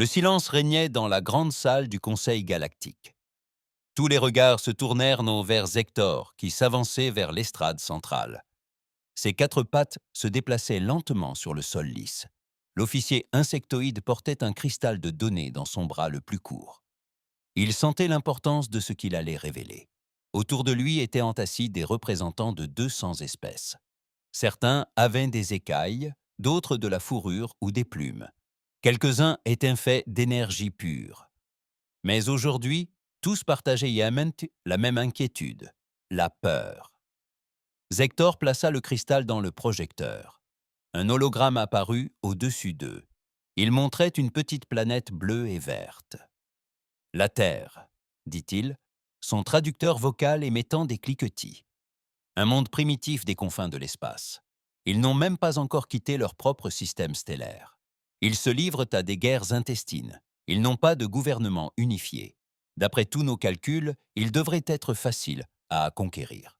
Le silence régnait dans la grande salle du Conseil galactique. Tous les regards se tournèrent vers Hector, qui s'avançait vers l'estrade centrale. Ses quatre pattes se déplaçaient lentement sur le sol lisse. L'officier insectoïde portait un cristal de données dans son bras le plus court. Il sentait l'importance de ce qu'il allait révéler. Autour de lui étaient entassés des représentants de 200 espèces. Certains avaient des écailles, d'autres de la fourrure ou des plumes. Quelques-uns étaient faits d'énergie pure. Mais aujourd'hui, tous partageaient la même inquiétude, la peur. Hector plaça le cristal dans le projecteur. Un hologramme apparut au-dessus d'eux. Il montrait une petite planète bleue et verte. « La Terre », dit-il, son traducteur vocal émettant des cliquetis. Un monde primitif des confins de l'espace. Ils n'ont même pas encore quitté leur propre système stellaire. Ils se livrent à des guerres intestines. Ils n'ont pas de gouvernement unifié. D'après tous nos calculs, ils devraient être faciles à conquérir.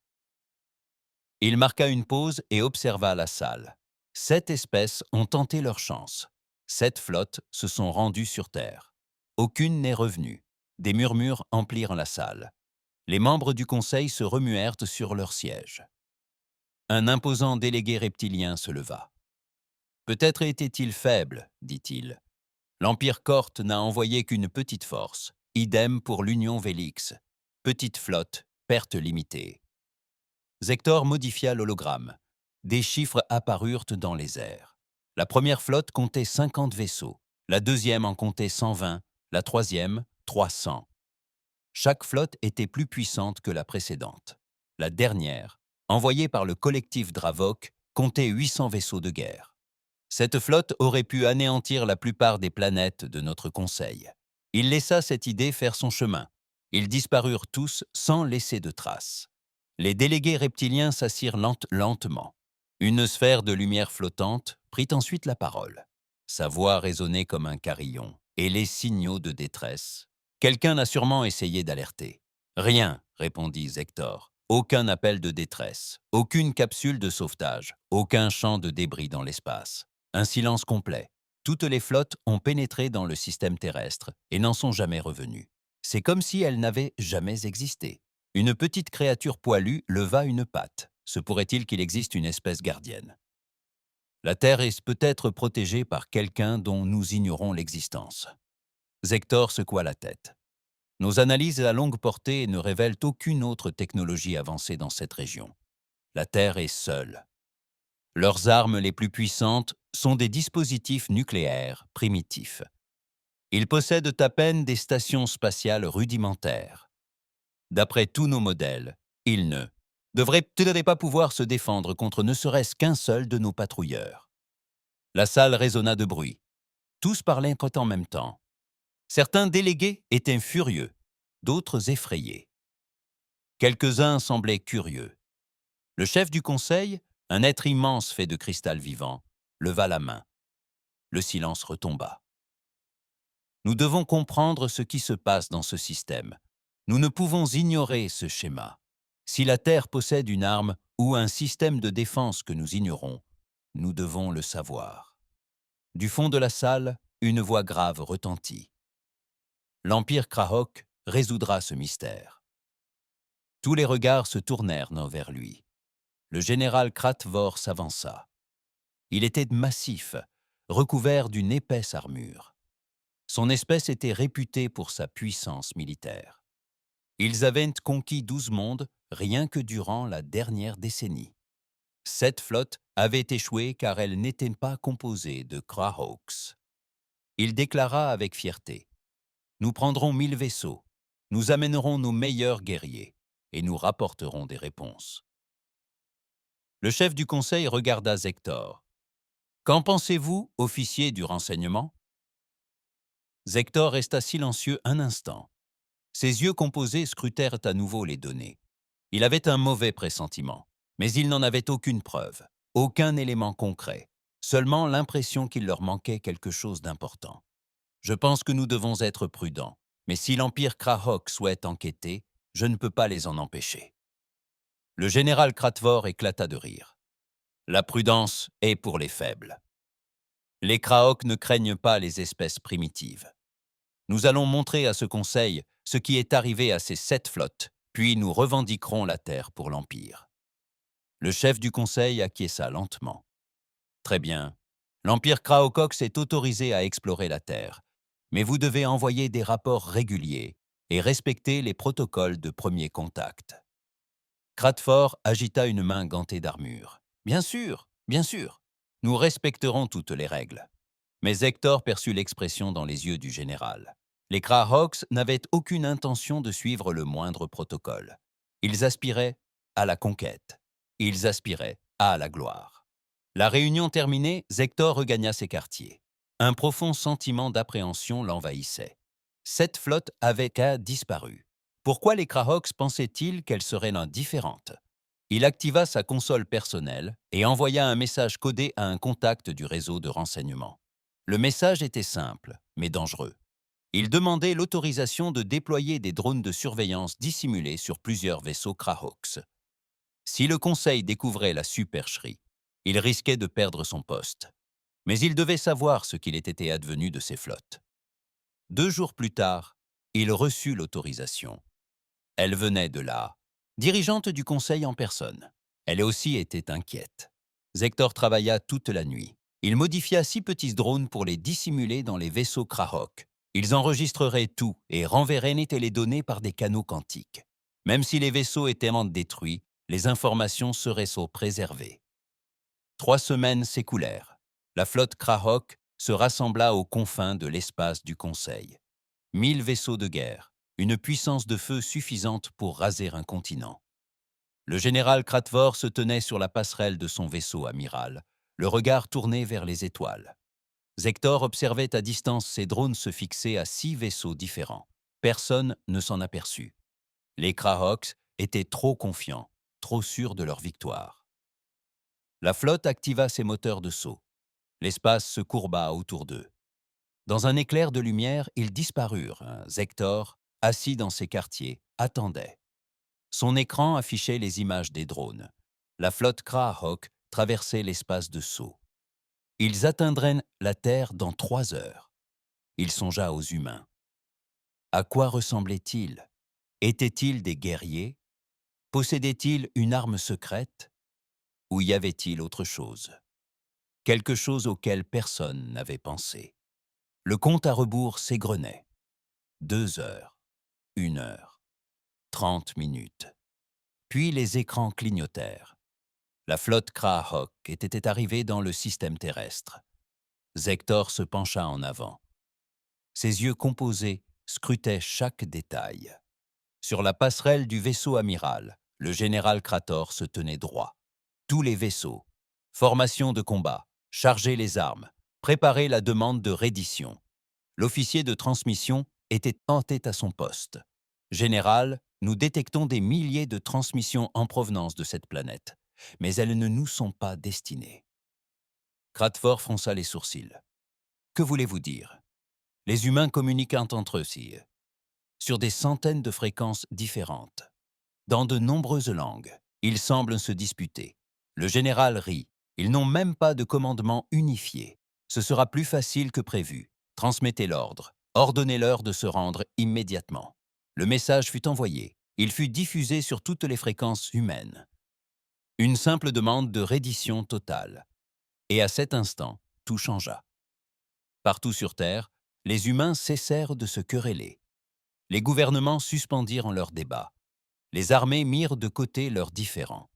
Il marqua une pause et observa la salle. 7 espèces ont tenté leur chance. 7 flottes se sont rendues sur Terre. Aucune n'est revenue. Des murmures emplirent la salle. Les membres du conseil se remuèrent sur leur siège. Un imposant délégué reptilien se leva. « Peut-être était-il faible, dit-il. L'Empire Corte n'a envoyé qu'une petite force. Idem pour l'Union Vélix. Petite flotte, perte limitée. » Hector modifia l'hologramme. Des chiffres apparurent dans les airs. La première flotte comptait 50 vaisseaux, la deuxième en comptait 120, la troisième 300. Chaque flotte était plus puissante que la précédente. La dernière, envoyée par le collectif Dravok, comptait 800 vaisseaux de guerre. Cette flotte aurait pu anéantir la plupart des planètes de notre conseil. Il laissa cette idée faire son chemin. Ils disparurent tous sans laisser de traces. Les délégués reptiliens s'assirent lentement. Une sphère de lumière flottante prit ensuite la parole. Sa voix résonnait comme un carillon, et les signaux de détresse. Quelqu'un a sûrement essayé d'alerter. Rien, répondit Hector. Aucun appel de détresse, aucune capsule de sauvetage, aucun champ de débris dans l'espace. Un silence complet. Toutes les flottes ont pénétré dans le système terrestre et n'en sont jamais revenues. C'est comme si elles n'avaient jamais existé. Une petite créature poilue leva une patte. Se pourrait-il qu'il existe une espèce gardienne? La Terre est peut-être protégée par quelqu'un dont nous ignorons l'existence. Hector secoua la tête. Nos analyses à longue portée ne révèlent aucune autre technologie avancée dans cette région. La Terre est seule. Leurs armes les plus puissantes sont des dispositifs nucléaires primitifs. Ils possèdent à peine des stations spatiales rudimentaires. D'après tous nos modèles, ils ne devraient pas pouvoir se défendre contre ne serait-ce qu'un seul de nos patrouilleurs. La salle résonna de bruit. Tous parlaient en même temps. Certains délégués étaient furieux, d'autres effrayés. Quelques-uns semblaient curieux. Le chef du conseil, un être immense fait de cristal vivant, leva la main. Le silence retomba. Nous devons comprendre ce qui se passe dans ce système. Nous ne pouvons ignorer ce schéma. Si la Terre possède une arme ou un système de défense que nous ignorons, nous devons le savoir. Du fond de la salle, une voix grave retentit. L'Empire Krahok résoudra ce mystère. Tous les regards se tournèrent vers lui. Le général Kratvor s'avança. Il était massif, recouvert d'une épaisse armure. Son espèce était réputée pour sa puissance militaire. Ils avaient conquis 12 mondes rien que durant la dernière décennie. 7 flottes avaient échoué car elles n'étaient pas composées de Krahoks. Il déclara avec fierté. « Nous prendrons 1000 vaisseaux, nous amènerons nos meilleurs guerriers et nous rapporterons des réponses. » Le chef du conseil regarda Hector. « Qu'en pensez-vous, officier du renseignement ?» Hector resta silencieux un instant. Ses yeux composés scrutèrent à nouveau les données. Il avait un mauvais pressentiment, mais il n'en avait aucune preuve, aucun élément concret, seulement l'impression qu'il leur manquait quelque chose d'important. « Je pense que nous devons être prudents, mais si l'Empire Krahok souhaite enquêter, je ne peux pas les en empêcher. » Le général Kratvor éclata de rire. « La prudence est pour les faibles. » Les Kraoks ne craignent pas les espèces primitives. Nous allons montrer à ce conseil ce qui est arrivé à ces 7 flottes, puis nous revendiquerons la terre pour l'Empire. Le chef du conseil acquiesça lentement. Très bien. L'Empire Kraokox est autorisé à explorer la Terre, mais vous devez envoyer des rapports réguliers et respecter les protocoles de premier contact. Kratfor agita une main gantée d'armure. Bien sûr, nous respecterons toutes les règles. Mais Hector perçut l'expression dans les yeux du général. Les Krahawks n'avaient aucune intention de suivre le moindre protocole. Ils aspiraient à la conquête. Ils aspiraient à la gloire. La réunion terminée, Hector regagna ses quartiers. Un profond sentiment d'appréhension l'envahissait. 7 flottes avaient disparu. Pourquoi les Krahawks pensaient-ils qu'elles seraient indifférentes? Il activa sa console personnelle et envoya un message codé à un contact du réseau de renseignement. Le message était simple, mais dangereux. Il demandait l'autorisation de déployer des drones de surveillance dissimulés sur plusieurs vaisseaux Krahawks. Si le Conseil découvrait la supercherie, il risquait de perdre son poste. Mais il devait savoir ce qu'il était advenu de ses flottes. 2 jours plus tard, il reçut l'autorisation. Elle venait de la dirigeante du Conseil en personne. Elle aussi était inquiète. Hector travailla toute la nuit. Il modifia 6 petits drones pour les dissimuler dans les vaisseaux Krahawk. Ils enregistreraient tout et renverraient les données par des canaux quantiques. Même si les vaisseaux étaient détruits, les informations seraient préservées. 3 semaines s'écoulèrent. La flotte Krahawk se rassembla aux confins de l'espace du Conseil. 1000 vaisseaux de guerre, une puissance de feu suffisante pour raser un continent. Le général Kratvor se tenait sur la passerelle de son vaisseau amiral, le regard tourné vers les étoiles. Hector observait à distance ses drones se fixer à 6 vaisseaux différents. Personne ne s'en aperçut. Les Krahawks étaient trop confiants, trop sûrs de leur victoire. La flotte activa ses moteurs de saut. L'espace se courba autour d'eux. Dans un éclair de lumière, ils disparurent. Hector, assis dans ses quartiers, attendait. Son écran affichait les images des drones. La flotte Krahawk traversait l'espace de saut. Ils atteindraient la Terre dans 3 heures. Il songea aux humains. À quoi ressemblaient-ils? Étaient-ils des guerriers? Possédaient-ils une arme secrète? Ou y avait-il autre chose? Quelque chose auquel personne n'avait pensé. Le compte à rebours s'égrenait. 2 heures, 1 heure, 30 minutes. Puis les écrans clignotèrent. La flotte Krahawk était arrivée dans le système terrestre. Hector se pencha en avant. Ses yeux composés scrutaient chaque détail. Sur la passerelle du vaisseau amiral, le général Krator se tenait droit. Tous les vaisseaux, formation de combat, charger les armes, préparer la demande de reddition. L'officier de transmission était tenté à son poste. Général, nous détectons des milliers de transmissions en provenance de cette planète, mais elles ne nous sont pas destinées. Krator fronça les sourcils. Que voulez-vous dire? Les humains communiquent entre eux, sire, sur des centaines de fréquences différentes. Dans de nombreuses langues, ils semblent se disputer. Le général rit. Ils n'ont même pas de commandement unifié. Ce sera plus facile que prévu. Transmettez l'ordre. Ordonnez-leur de se rendre immédiatement. Le message fut envoyé. Il fut diffusé sur toutes les fréquences humaines. Une simple demande de reddition totale. Et à cet instant, tout changea. Partout sur Terre, les humains cessèrent de se quereller. Les gouvernements suspendirent leurs débats. Les armées mirent de côté leurs différends.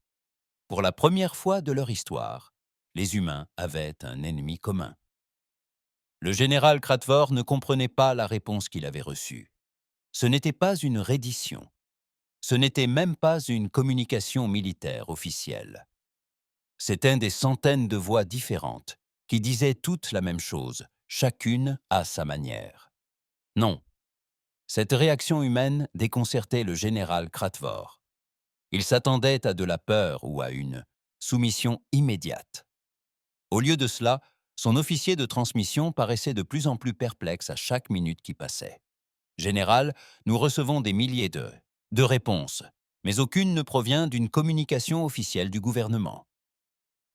Pour la première fois de leur histoire, les humains avaient un ennemi commun. Le général Kratvor ne comprenait pas la réponse qu'il avait reçue. Ce n'était pas une reddition. Ce n'était même pas une communication militaire officielle. C'étaient des centaines de voix différentes qui disaient toutes la même chose, chacune à sa manière. Non. Cette réaction humaine déconcertait le général Kratvor. Il s'attendait à de la peur ou à une soumission immédiate. Au lieu de cela, son officier de transmission paraissait de plus en plus perplexe à chaque minute qui passait. « Général, nous recevons des milliers de réponses, mais aucune ne provient d'une communication officielle du gouvernement.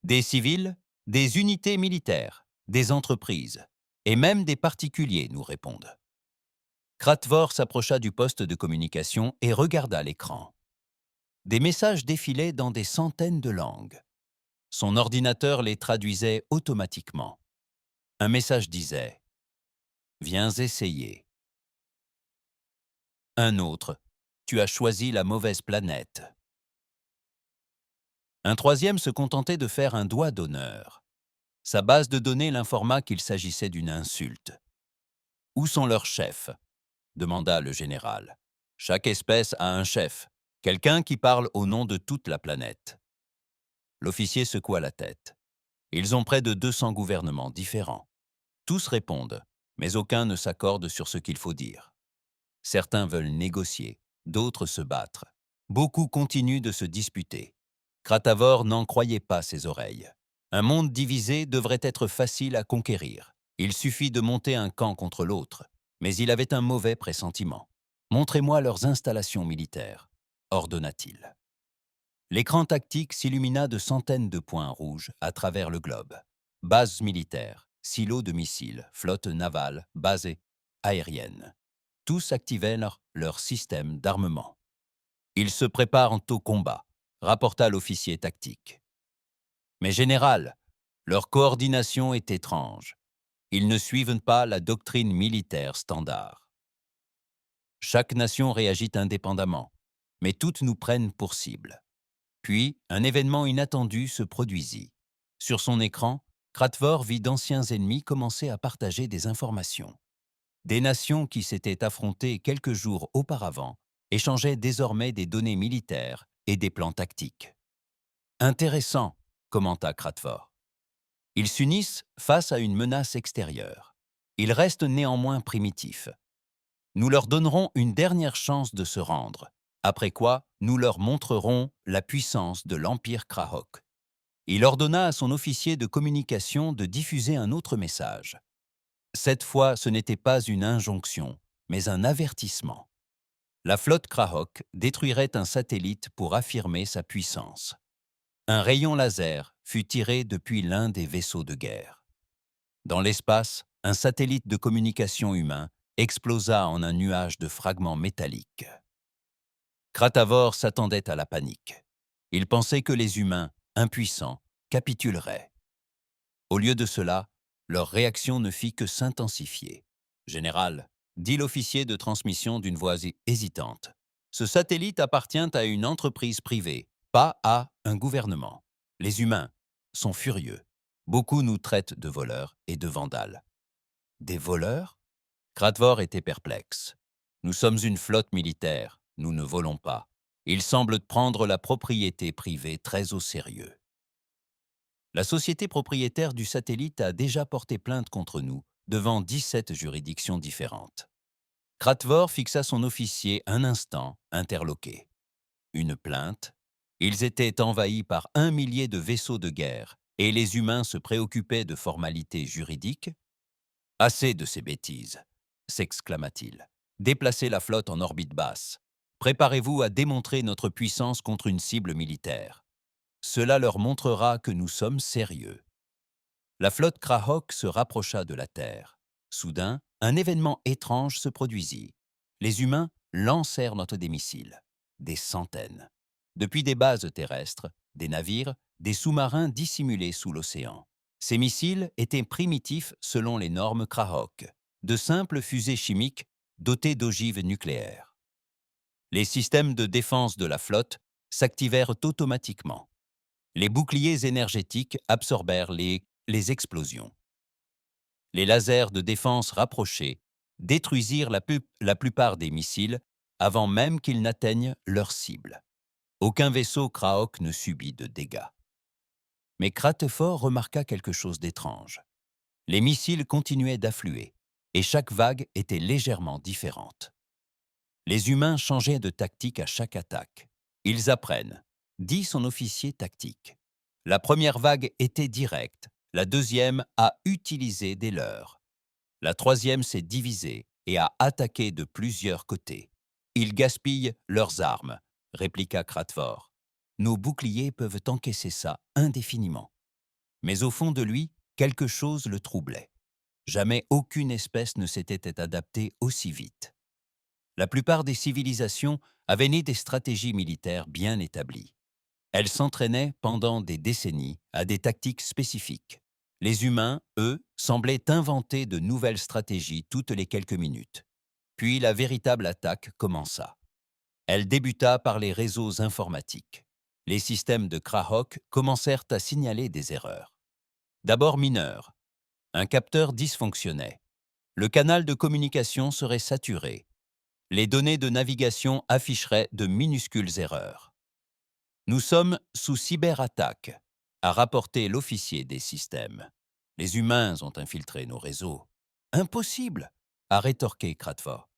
Des civils, des unités militaires, des entreprises et même des particuliers nous répondent. Kratvor s'approcha du poste de communication et regarda l'écran. Des messages défilaient dans des centaines de langues. Son ordinateur les traduisait automatiquement. Un message disait « Viens essayer ». Un autre « Tu as choisi la mauvaise planète ». Un troisième se contentait de faire un doigt d'honneur. Sa base de données l'informa qu'il s'agissait d'une insulte. « Où sont leurs chefs ?» demanda le général. « Chaque espèce a un chef, quelqu'un qui parle au nom de toute la planète. » L'officier secoua la tête. Ils ont près de 200 gouvernements différents. Tous répondent, mais aucun ne s'accorde sur ce qu'il faut dire. Certains veulent négocier, d'autres se battre. Beaucoup continuent de se disputer. Kratavor n'en croyait pas ses oreilles. Un monde divisé devrait être facile à conquérir. Il suffit de monter un camp contre l'autre. Mais il avait un mauvais pressentiment. « Montrez-moi leurs installations militaires », ordonna-t-il. L'écran tactique s'illumina de centaines de points rouges à travers le globe. Bases militaires, silos de missiles, flottes navales, bases aériennes. Tous activaient leur système d'armement. « Ils se préparent au combat », rapporta l'officier tactique. « Mais général, leur coordination est étrange. Ils ne suivent pas la doctrine militaire standard. Chaque nation réagit indépendamment, mais toutes nous prennent pour cible. » Puis, un événement inattendu se produisit. Sur son écran, Kratvor vit d'anciens ennemis commencer à partager des informations. Des nations qui s'étaient affrontées quelques jours auparavant échangeaient désormais des données militaires et des plans tactiques. « Intéressant », commenta Kratvor. Ils s'unissent face à une menace extérieure. Ils restent néanmoins primitifs. Nous leur donnerons une dernière chance de se rendre, après quoi nous leur montrerons la puissance de l'Empire Krahok. Il ordonna à son officier de communication de diffuser un autre message. Cette fois, ce n'était pas une injonction, mais un avertissement. La flotte Krahok détruirait un satellite pour affirmer sa puissance. Un rayon laser fut tiré depuis l'un des vaisseaux de guerre. Dans l'espace, un satellite de communication humain explosa en un nuage de fragments métalliques. Kratavor s'attendait à la panique. Il pensait que les humains, impuissants, capituleraient. Au lieu de cela, leur réaction ne fit que s'intensifier. « Général, » dit l'officier de transmission d'une voix hésitante, « ce satellite appartient à une entreprise privée, pas à un gouvernement. Les humains sont furieux. Beaucoup nous traitent de voleurs et de vandales. » « Des voleurs ?» Kratvor était perplexe. « Nous sommes une flotte militaire, nous ne volons pas. Ils semblent prendre la propriété privée très au sérieux. La société propriétaire du satellite a déjà porté plainte contre nous, devant 17 juridictions différentes. » Kratvor fixa son officier un instant, interloqué. Une plainte? Ils étaient envahis par 1 millier de vaisseaux de guerre, et les humains se préoccupaient de formalités juridiques? « Assez de ces bêtises !» s'exclama-t-il. « Déplacez la flotte en orbite basse. Préparez-vous à démontrer notre puissance contre une cible militaire. Cela leur montrera que nous sommes sérieux. » La flotte Krahok se rapprocha de la Terre. Soudain, un événement étrange se produisit. Les humains lancèrent des missiles, des centaines. Depuis des bases terrestres, des navires, des sous-marins dissimulés sous l'océan. Ces missiles étaient primitifs selon les normes Krahok, de simples fusées chimiques dotées d'ogives nucléaires. Les systèmes de défense de la flotte s'activèrent automatiquement. Les boucliers énergétiques absorbèrent les explosions. Les lasers de défense rapprochés détruisirent la plupart des missiles avant même qu'ils n'atteignent leur cible. Aucun vaisseau Krahok ne subit de dégâts. Mais Kratvor remarqua quelque chose d'étrange. Les missiles continuaient d'affluer, et chaque vague était légèrement différente. Les humains changeaient de tactique à chaque attaque. « Ils apprennent », dit son officier tactique. La première vague était directe, la deuxième a utilisé des leurres. La troisième s'est divisée et a attaqué de plusieurs côtés. « Ils gaspillent leurs armes », répliqua Kratvor. « Nos boucliers peuvent encaisser ça indéfiniment. » Mais au fond de lui, quelque chose le troublait. Jamais aucune espèce ne s'était adaptée aussi vite. La plupart des civilisations avaient né des stratégies militaires bien établies. Elles s'entraînaient pendant des décennies à des tactiques spécifiques. Les humains, eux, semblaient inventer de nouvelles stratégies toutes les quelques minutes. Puis la véritable attaque commença. Elle débuta par les réseaux informatiques. Les systèmes de Krahok commencèrent à signaler des erreurs. D'abord mineures. Un capteur dysfonctionnait. Le canal de communication serait saturé. Les données de navigation afficheraient de minuscules erreurs. Nous sommes sous cyberattaque, a rapporté l'officier des systèmes. Les humains ont infiltré nos réseaux. Impossible, a rétorqué Kratvor.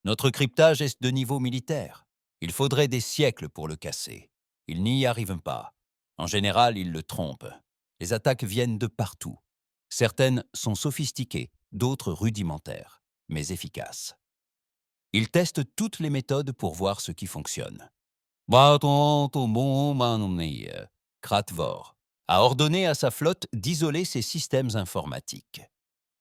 Notre cryptage est de niveau militaire. Il faudrait des siècles pour le casser. Ils n'y arrivent pas. En général, ils le trompent. Les attaques viennent de partout. Certaines sont sophistiquées, d'autres rudimentaires, mais efficaces. Ils testent toutes les méthodes pour voir ce qui fonctionne. Kratvor a ordonné à sa flotte d'isoler ses systèmes informatiques.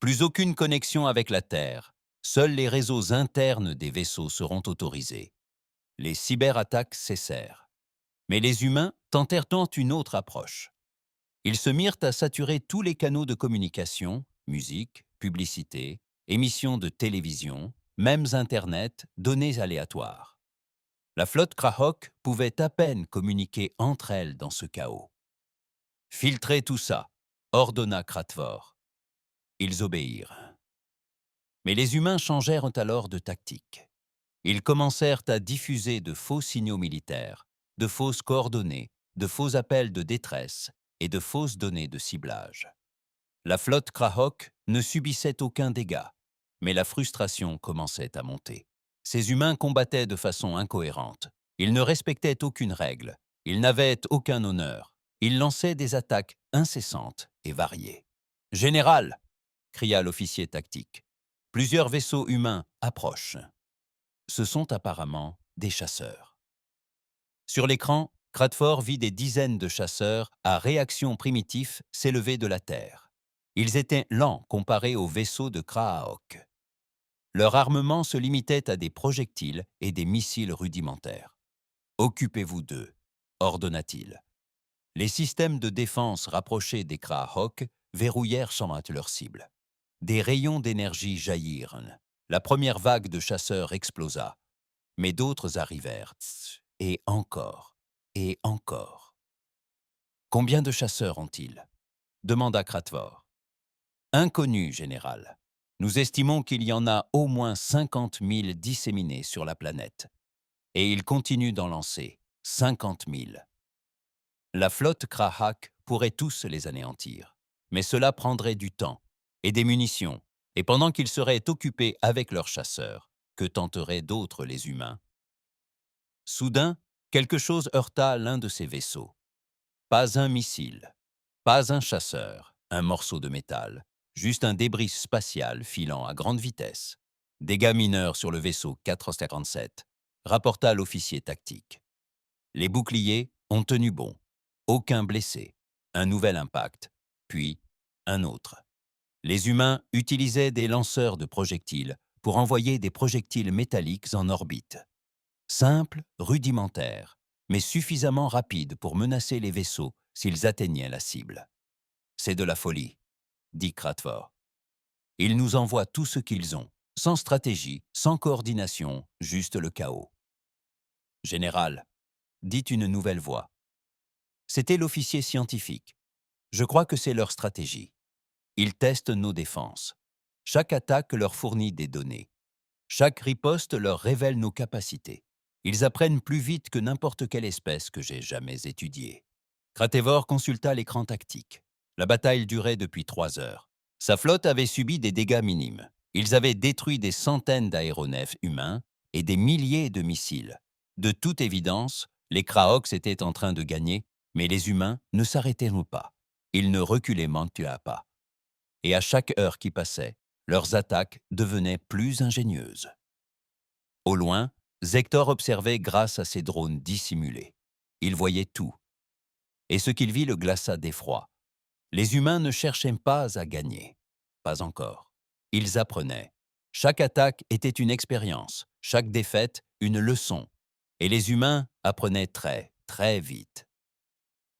Plus aucune connexion avec la Terre. Seuls les réseaux internes des vaisseaux seront autorisés. Les cyberattaques cessèrent. Mais les humains tentèrent une autre approche. Ils se mirent à saturer tous les canaux de communication, musique, publicité, émissions de télévision, même Internet, données aléatoires. La flotte Krahok pouvait à peine communiquer entre elles dans ce chaos. « Filtrez tout ça », ordonna Kratvor. Ils obéirent. Mais les humains changèrent alors de tactique. Ils commencèrent à diffuser de faux signaux militaires, de fausses coordonnées, de faux appels de détresse et de fausses données de ciblage. La flotte Krahok ne subissait aucun dégât, mais la frustration commençait à monter. Ces humains combattaient de façon incohérente. Ils ne respectaient aucune règle. Ils n'avaient aucun honneur. Ils lançaient des attaques incessantes et variées. « Général !» cria l'officier tactique. « Plusieurs vaisseaux humains approchent. » Ce sont apparemment des chasseurs. Sur l'écran, Kratvor vit des dizaines de chasseurs à réaction primitif s'élever de la Terre. Ils étaient lents comparés aux vaisseaux de Krahok. Leur armement se limitait à des projectiles et des missiles rudimentaires. « Occupez-vous d'eux », ordonna-t-il. Les systèmes de défense rapprochés des Krahok verrouillèrent sans leur cible. Des rayons d'énergie jaillirent. La première vague de chasseurs explosa. Mais d'autres arrivèrent. Et encore. Et encore. « Combien de chasseurs ont-ils » demanda Kratvor. « Inconnu, général. Nous estimons qu'il y en a au moins 50 000 disséminés sur la planète. Et ils continuent d'en lancer. 50 000. La flotte Krahak pourrait tous les anéantir. Mais cela prendrait du temps et des munitions. Et pendant qu'ils seraient occupés avec leurs chasseurs, que tenteraient d'autres les humains? Soudain, quelque chose heurta l'un de ces vaisseaux. Pas un missile, pas un chasseur, un morceau de métal, juste un débris spatial filant à grande vitesse. Dégâts mineurs sur le vaisseau 457, rapporta l'officier tactique. Les boucliers ont tenu bon. Aucun blessé. Un nouvel impact, puis un autre. Les humains utilisaient des lanceurs de projectiles pour envoyer des projectiles métalliques en orbite. Simple, rudimentaire, mais suffisamment rapide pour menacer les vaisseaux s'ils atteignaient la cible. « C'est de la folie », dit Kratvor. « Ils nous envoient tout ce qu'ils ont, sans stratégie, sans coordination, juste le chaos. »« Général », dit une nouvelle voix. C'était l'officier scientifique. « Je crois que c'est leur stratégie. Ils testent nos défenses. Chaque attaque leur fournit des données. Chaque riposte leur révèle nos capacités. Ils apprennent plus vite que n'importe quelle espèce que j'ai jamais étudiée. » Kratvor consulta l'écran tactique. La bataille durait depuis 3 heures. Sa flotte avait subi des dégâts minimes. Ils avaient détruit des centaines d'aéronefs humains et des milliers de missiles. De toute évidence, les Krahoks étaient en train de gagner, mais les humains ne s'arrêtaient pas. Ils ne reculaient pas. Et à chaque heure qui passait, leurs attaques devenaient plus ingénieuses. Au loin, Zektor observait grâce à ses drones dissimulés. Il voyait tout. Et ce qu'il vit le glaça d'effroi. Les humains ne cherchaient pas à gagner. Pas encore. Ils apprenaient. Chaque attaque était une expérience, chaque défaite une leçon. Et les humains apprenaient très, très vite.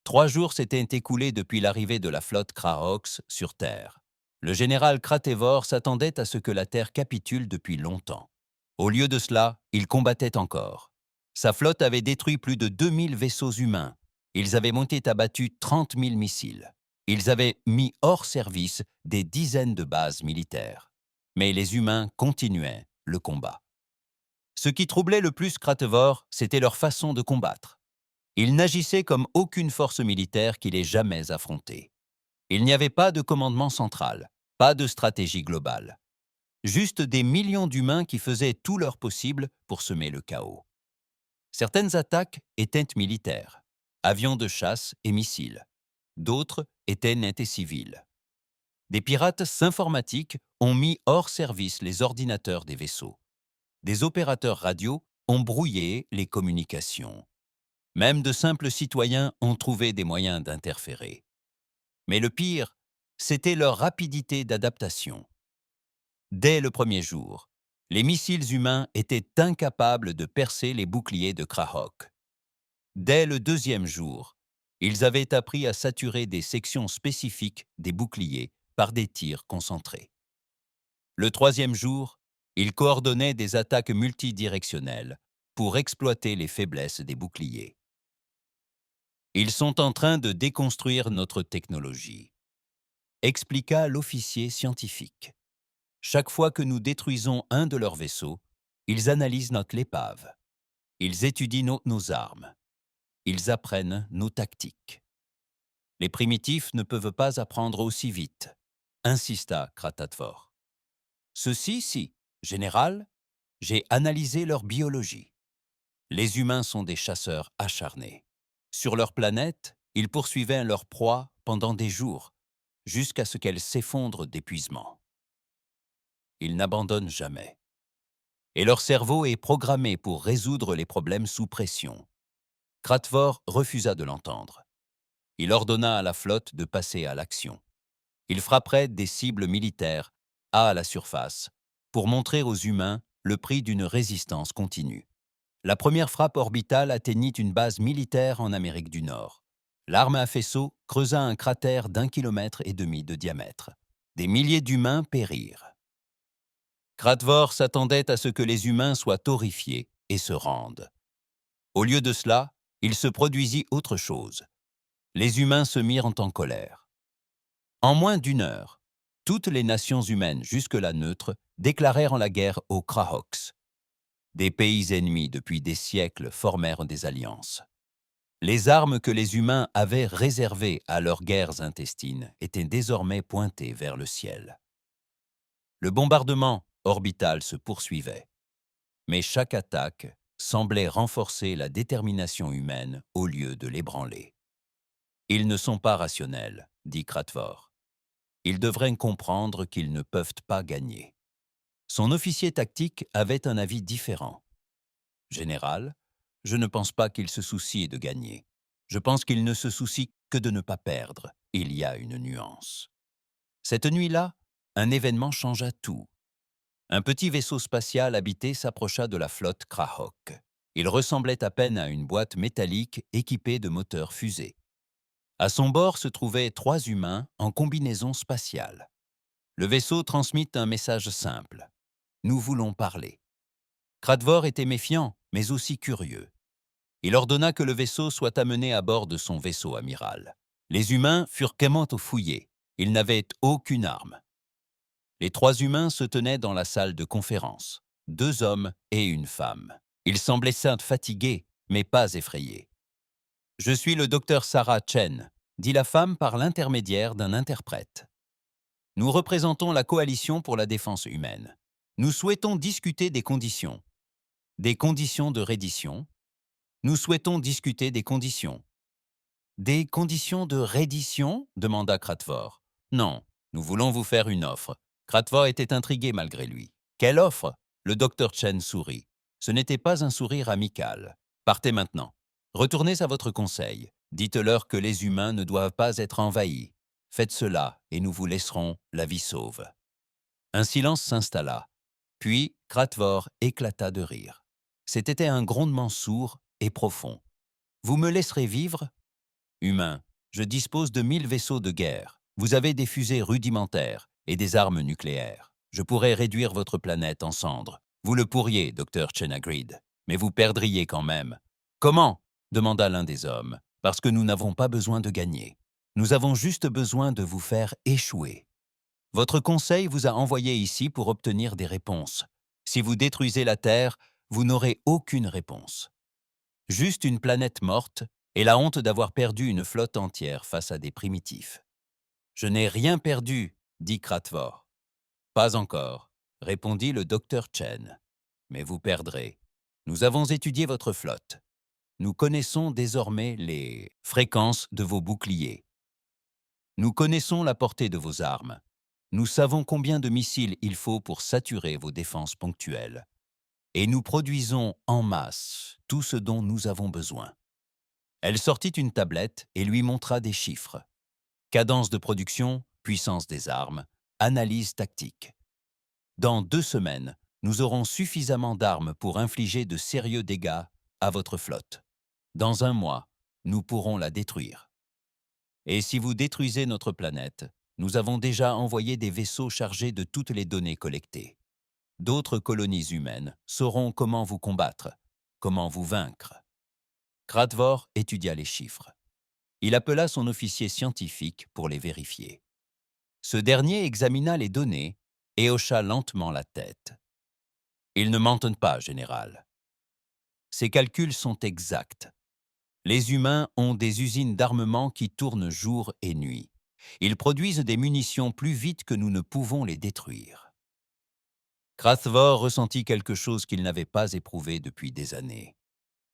3 jours s'étaient écoulés depuis l'arrivée de la flotte Kraox sur Terre. Le général Kratevor s'attendait à ce que la Terre capitule depuis longtemps. Au lieu de cela, il combattait encore. Sa flotte avait détruit plus de 2000 vaisseaux humains. Ils avaient monté et abattu 30 000 missiles. Ils avaient mis hors service des dizaines de bases militaires. Mais les humains continuaient le combat. Ce qui troublait le plus Kratevor, c'était leur façon de combattre. Ils n'agissaient comme aucune force militaire qu'il ait jamais affrontée. Il n'y avait pas de commandement central, pas de stratégie globale. Juste des millions d'humains qui faisaient tout leur possible pour semer le chaos. Certaines attaques étaient militaires, avions de chasse et missiles. D'autres étaient nets et civils. Des pirates informatiques ont mis hors service les ordinateurs des vaisseaux. Des opérateurs radio ont brouillé les communications. Même de simples citoyens ont trouvé des moyens d'interférer. Mais le pire, c'était leur rapidité d'adaptation. Dès le premier jour, les missiles humains étaient incapables de percer les boucliers de Krahok. Dès le deuxième jour, ils avaient appris à saturer des sections spécifiques des boucliers par des tirs concentrés. Le troisième jour, ils coordonnaient des attaques multidirectionnelles pour exploiter les faiblesses des boucliers. Ils sont en train de déconstruire notre technologie, expliqua l'officier scientifique. Chaque fois que nous détruisons un de leurs vaisseaux, ils analysent notre épave. Ils étudient nos armes. Ils apprennent nos tactiques. Les primitifs ne peuvent pas apprendre aussi vite, insista Kratatvor. Ceci, si, général, j'ai analysé leur biologie. Les humains sont des chasseurs acharnés. Sur leur planète, ils poursuivaient leur proie pendant des jours, jusqu'à ce qu'elle s'effondre d'épuisement. Ils n'abandonnent jamais. Et leur cerveau est programmé pour résoudre les problèmes sous pression. Kratvor refusa de l'entendre. Il ordonna à la flotte de passer à l'action. Il frapperait des cibles militaires à la surface pour montrer aux humains le prix d'une résistance continue. La première frappe orbitale atteignit une base militaire en Amérique du Nord. L'arme à faisceau creusa un cratère d'1,5 km de diamètre. Des milliers d'humains périrent. Kratvor s'attendait à ce que les humains soient horrifiés et se rendent. Au lieu de cela, il se produisit autre chose. Les humains se mirent en colère. En moins d'une heure, toutes les nations humaines jusque-là neutres déclarèrent la guerre aux Krahoks. Des pays ennemis depuis des siècles formèrent des alliances. Les armes que les humains avaient réservées à leurs guerres intestines étaient désormais pointées vers le ciel. Le bombardement orbital se poursuivait, mais chaque attaque semblait renforcer la détermination humaine au lieu de l'ébranler. « Ils ne sont pas rationnels, dit Kratvor. Ils devraient comprendre qu'ils ne peuvent pas gagner. » Son officier tactique avait un avis différent. « Général, je ne pense pas qu'il se soucie de gagner. Je pense qu'il ne se soucie que de ne pas perdre. Il y a une nuance. » Cette nuit-là, un événement changea tout. Un petit vaisseau spatial habité s'approcha de la flotte Krahok. Il ressemblait à peine à une boîte métallique équipée de moteurs fusées. À son bord se trouvaient 3 humains en combinaison spatiale. Le vaisseau transmit un message simple. « Nous voulons parler. » Kratvor était méfiant, mais aussi curieux. Il ordonna que le vaisseau soit amené à bord de son vaisseau amiral. Les humains furent gaiement fouillés. Ils n'avaient aucune arme. Les 3 humains se tenaient dans la salle de conférence. 2 hommes et une femme. Ils semblaient certes fatigués, mais pas effrayés. « Je suis le docteur Sarah Chen », dit la femme par l'intermédiaire d'un interprète. « Nous représentons la coalition pour la défense humaine. Nous souhaitons discuter des conditions. Des conditions de reddition. Nous souhaitons discuter des conditions. » « Des conditions de reddition » demanda Kratvor. « Non, nous voulons vous faire une offre. » Kratvor était intrigué malgré lui. « Quelle offre ?» Le docteur Chen sourit. Ce n'était pas un sourire amical. « Partez maintenant. Retournez à votre conseil. Dites-leur que les humains ne doivent pas être envahis. Faites cela et nous vous laisserons la vie sauve. » Un silence s'installa. Puis Kratvor éclata de rire. C'était un grondement sourd et profond. « Vous me laisserez vivre ? Humain, je dispose de 1000 vaisseaux de guerre. Vous avez des fusées rudimentaires et des armes nucléaires. Je pourrais réduire votre planète en cendres. Vous le pourriez, Dr. Chenagrid, mais vous perdriez quand même. »« Comment ?» demanda l'un des hommes. « Parce que nous n'avons pas besoin de gagner. Nous avons juste besoin de vous faire échouer. Votre conseil vous a envoyé ici pour obtenir des réponses. Si vous détruisez la Terre, vous n'aurez aucune réponse. Juste une planète morte et la honte d'avoir perdu une flotte entière face à des primitifs. »« Je n'ai rien perdu, » dit Kratvor. « Pas encore, » répondit le docteur Chen. « Mais vous perdrez. Nous avons étudié votre flotte. Nous connaissons désormais les fréquences de vos boucliers. Nous connaissons la portée de vos armes. Nous savons combien de missiles il faut pour saturer vos défenses ponctuelles. Et nous produisons en masse tout ce dont nous avons besoin. » Elle sortit une tablette et lui montra des chiffres. Cadence de production, puissance des armes, analyse tactique. Dans 2 semaines, nous aurons suffisamment d'armes pour infliger de sérieux dégâts à votre flotte. Dans 1 mois, nous pourrons la détruire. Et si vous détruisez notre planète, nous avons déjà envoyé des vaisseaux chargés de toutes les données collectées. D'autres colonies humaines sauront comment vous combattre, comment vous vaincre. Kratvor étudia les chiffres. Il appela son officier scientifique pour les vérifier. Ce dernier examina les données et hocha lentement la tête. « Ils ne mentent pas, général. Ces calculs sont exacts. Les humains ont des usines d'armement qui tournent jour et nuit. Ils produisent des munitions plus vite que nous ne pouvons les détruire. » Kratvor ressentit quelque chose qu'il n'avait pas éprouvé depuis des années.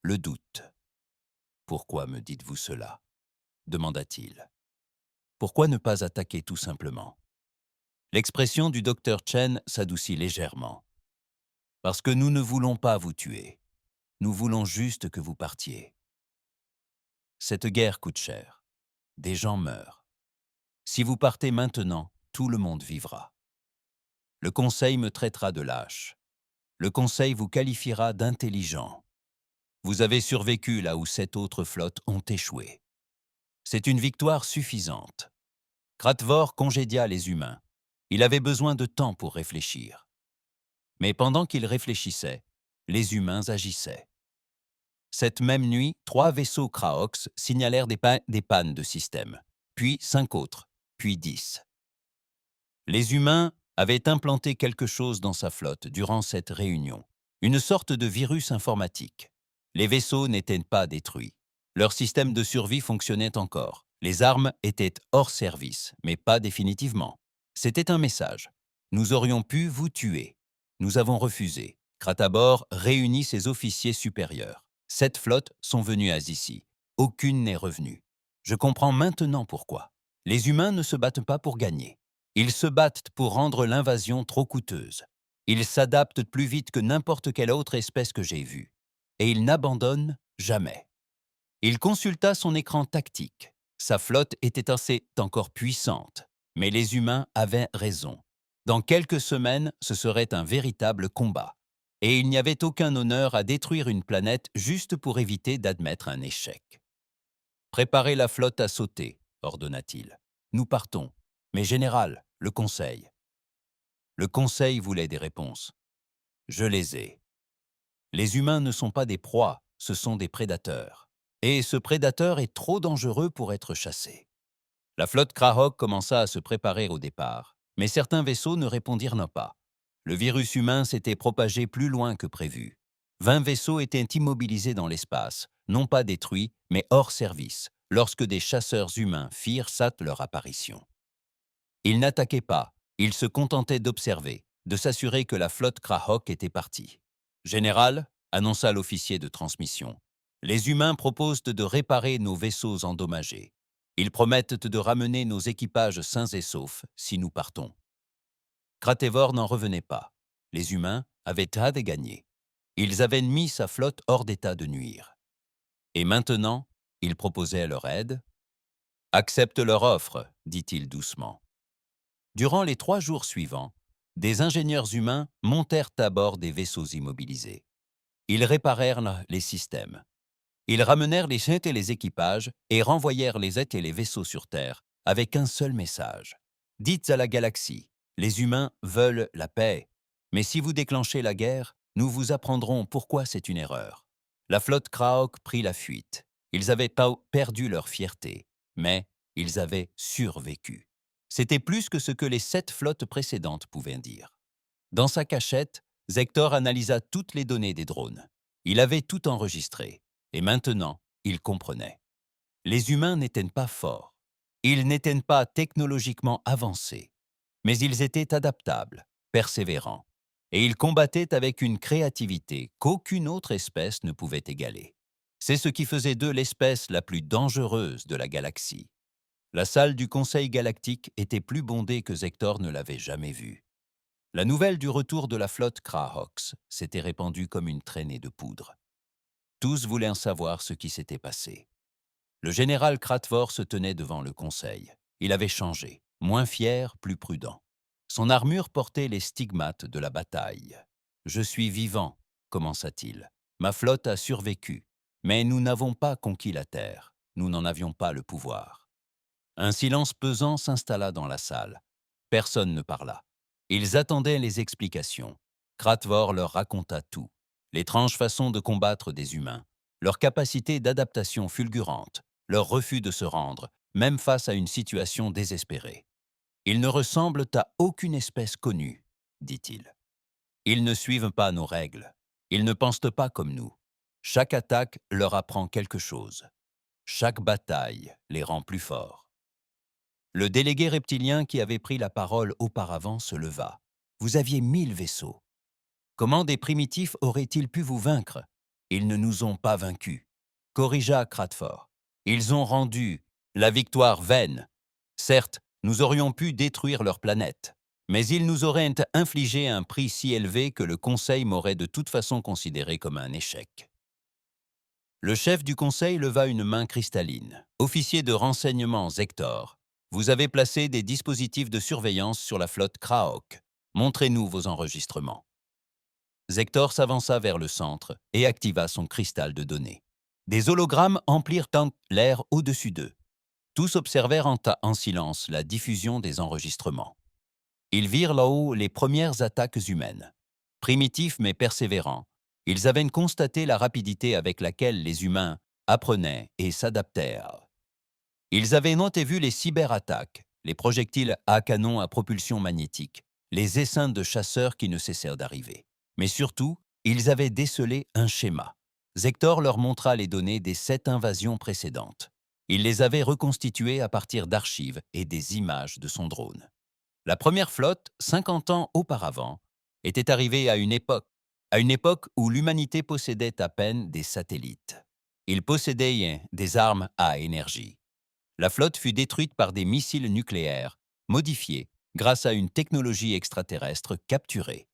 Le doute. « Pourquoi me dites-vous cela ?» demanda-t-il. « Pourquoi ne pas attaquer tout simplement ?» L'expression du docteur Chen s'adoucit légèrement. « Parce que nous ne voulons pas vous tuer. Nous voulons juste que vous partiez. Cette guerre coûte cher. Des gens meurent. Si vous partez maintenant, tout le monde vivra. Le Conseil me traitera de lâche. Le Conseil vous qualifiera d'intelligent. Vous avez survécu là où 7 autres flottes ont échoué. C'est une victoire suffisante. » Kratvor congédia les humains. Il avait besoin de temps pour réfléchir. Mais pendant qu'il réfléchissait, les humains agissaient. Cette même nuit, 3 vaisseaux Kraox signalèrent des pannes de système, puis 5 autres, puis 10. Les humains avaient implanté quelque chose dans sa flotte durant cette réunion, une sorte de virus informatique. Les vaisseaux n'étaient pas détruits. Leur système de survie fonctionnait encore. Les armes étaient hors service, mais pas définitivement. C'était un message. Nous aurions pu vous tuer. Nous avons refusé. Kratabor réunit ses officiers supérieurs. 7 flottes sont venues à ici. Aucune n'est revenue. Je comprends maintenant pourquoi. Les humains ne se battent pas pour gagner. Ils se battent pour rendre l'invasion trop coûteuse. Ils s'adaptent plus vite que n'importe quelle autre espèce que j'ai vue. Et ils n'abandonnent jamais. Il consulta son écran tactique. Sa flotte était assez encore puissante. Mais les humains avaient raison. Dans quelques semaines, ce serait un véritable combat. Et il n'y avait aucun honneur à détruire une planète juste pour éviter d'admettre un échec. « Préparez la flotte à sauter, » ordonna-t-il. « Nous partons. Mais général, le Conseil. » Le Conseil voulait des réponses. Je les ai. Les humains ne sont pas des proies, ce sont des prédateurs. Et ce prédateur est trop dangereux pour être chassé. La flotte Krahok commença à se préparer au départ, mais certains vaisseaux ne répondirent pas. Le virus humain s'était propagé plus loin que prévu. 20 vaisseaux étaient immobilisés dans l'espace, non pas détruits, mais hors service, lorsque des chasseurs humains firent leur apparition. Ils n'attaquaient pas, ils se contentaient d'observer, de s'assurer que la flotte Krahok était partie. « Général, » annonça l'officier de transmission, « les humains proposent de réparer nos vaisseaux endommagés. Ils promettent de ramener nos équipages sains et saufs si nous partons. » Kratévor n'en revenait pas. Les humains avaient hâte de gagner. Ils avaient mis sa flotte hors d'état de nuire. Et maintenant, ils proposaient leur aide. Accepte leur offre, dit-il doucement. Durant les 3 jours suivants, des ingénieurs humains montèrent à bord des vaisseaux immobilisés. Ils réparèrent les systèmes. Ils ramenèrent les jets et les équipages et renvoyèrent les jets et les vaisseaux sur Terre avec un seul message. Dites à la galaxie, les humains veulent la paix, mais si vous déclenchez la guerre, nous vous apprendrons pourquoi c'est une erreur. La flotte Kraok prit la fuite. Ils avaient perdu leur fierté, mais ils avaient survécu. C'était plus que ce que les 7 flottes précédentes pouvaient dire. Dans sa cachette, Zector analysa toutes les données des drones. Il avait tout enregistré, et maintenant, il comprenait. Les humains n'étaient pas forts. Ils n'étaient pas technologiquement avancés, mais ils étaient adaptables, persévérants, et ils combattaient avec une créativité qu'aucune autre espèce ne pouvait égaler. C'est ce qui faisait d'eux l'espèce la plus dangereuse de la galaxie. La salle du Conseil galactique était plus bondée que Zector ne l'avait jamais vue. La nouvelle du retour de la flotte Krahox s'était répandue comme une traînée de poudre. Tous voulaient en savoir ce qui s'était passé. Le général Kratvor se tenait devant le conseil. Il avait changé, moins fier, plus prudent. Son armure portait les stigmates de la bataille. « Je suis vivant », commença-t-il. « Ma flotte a survécu, mais nous n'avons pas conquis la terre. Nous n'en avions pas le pouvoir. » Un silence pesant s'installa dans la salle. Personne ne parla. Ils attendaient les explications. Kratvor leur raconta tout. L'étrange façon de combattre des humains, leur capacité d'adaptation fulgurante, leur refus de se rendre, même face à une situation désespérée. « Ils ne ressemblent à aucune espèce connue, » dit-il. « Ils ne suivent pas nos règles. Ils ne pensent pas comme nous. Chaque attaque leur apprend quelque chose. Chaque bataille les rend plus forts. » Le délégué reptilien qui avait pris la parole auparavant se leva. « Vous aviez 1000 vaisseaux. Comment des primitifs auraient-ils pu vous vaincre? Ils ne nous ont pas vaincus. » Corrigea Kratvor. « Ils ont rendu la victoire vaine. Certes, nous aurions pu détruire leur planète, mais ils nous auraient infligé un prix si élevé que le Conseil m'aurait de toute façon considéré comme un échec. » Le chef du Conseil leva une main cristalline. « Officier de renseignement Zector, vous avez placé des dispositifs de surveillance sur la flotte Kraok. Montrez-nous vos enregistrements. » Zector s'avança vers le centre et activa son cristal de données. Des hologrammes emplirent l'air au-dessus d'eux. Tous observèrent en silence la diffusion des enregistrements. Ils virent là-haut les premières attaques humaines. Primitifs mais persévérants, ils avaient constaté la rapidité avec laquelle les humains apprenaient et s'adaptèrent. Ils avaient noté vu les cyberattaques, les projectiles à canon à propulsion magnétique, les essaims de chasseurs qui ne cessèrent d'arriver. Mais surtout, ils avaient décelé un schéma. Zector leur montra les données des 7 invasions précédentes. Il les avait reconstituées à partir d'archives et des images de son drone. La première flotte, 50 ans auparavant, était arrivée à une époque où l'humanité possédait à peine des satellites. Ils possédaient des armes à énergie. La flotte fut détruite par des missiles nucléaires, modifiés grâce à une technologie extraterrestre capturée.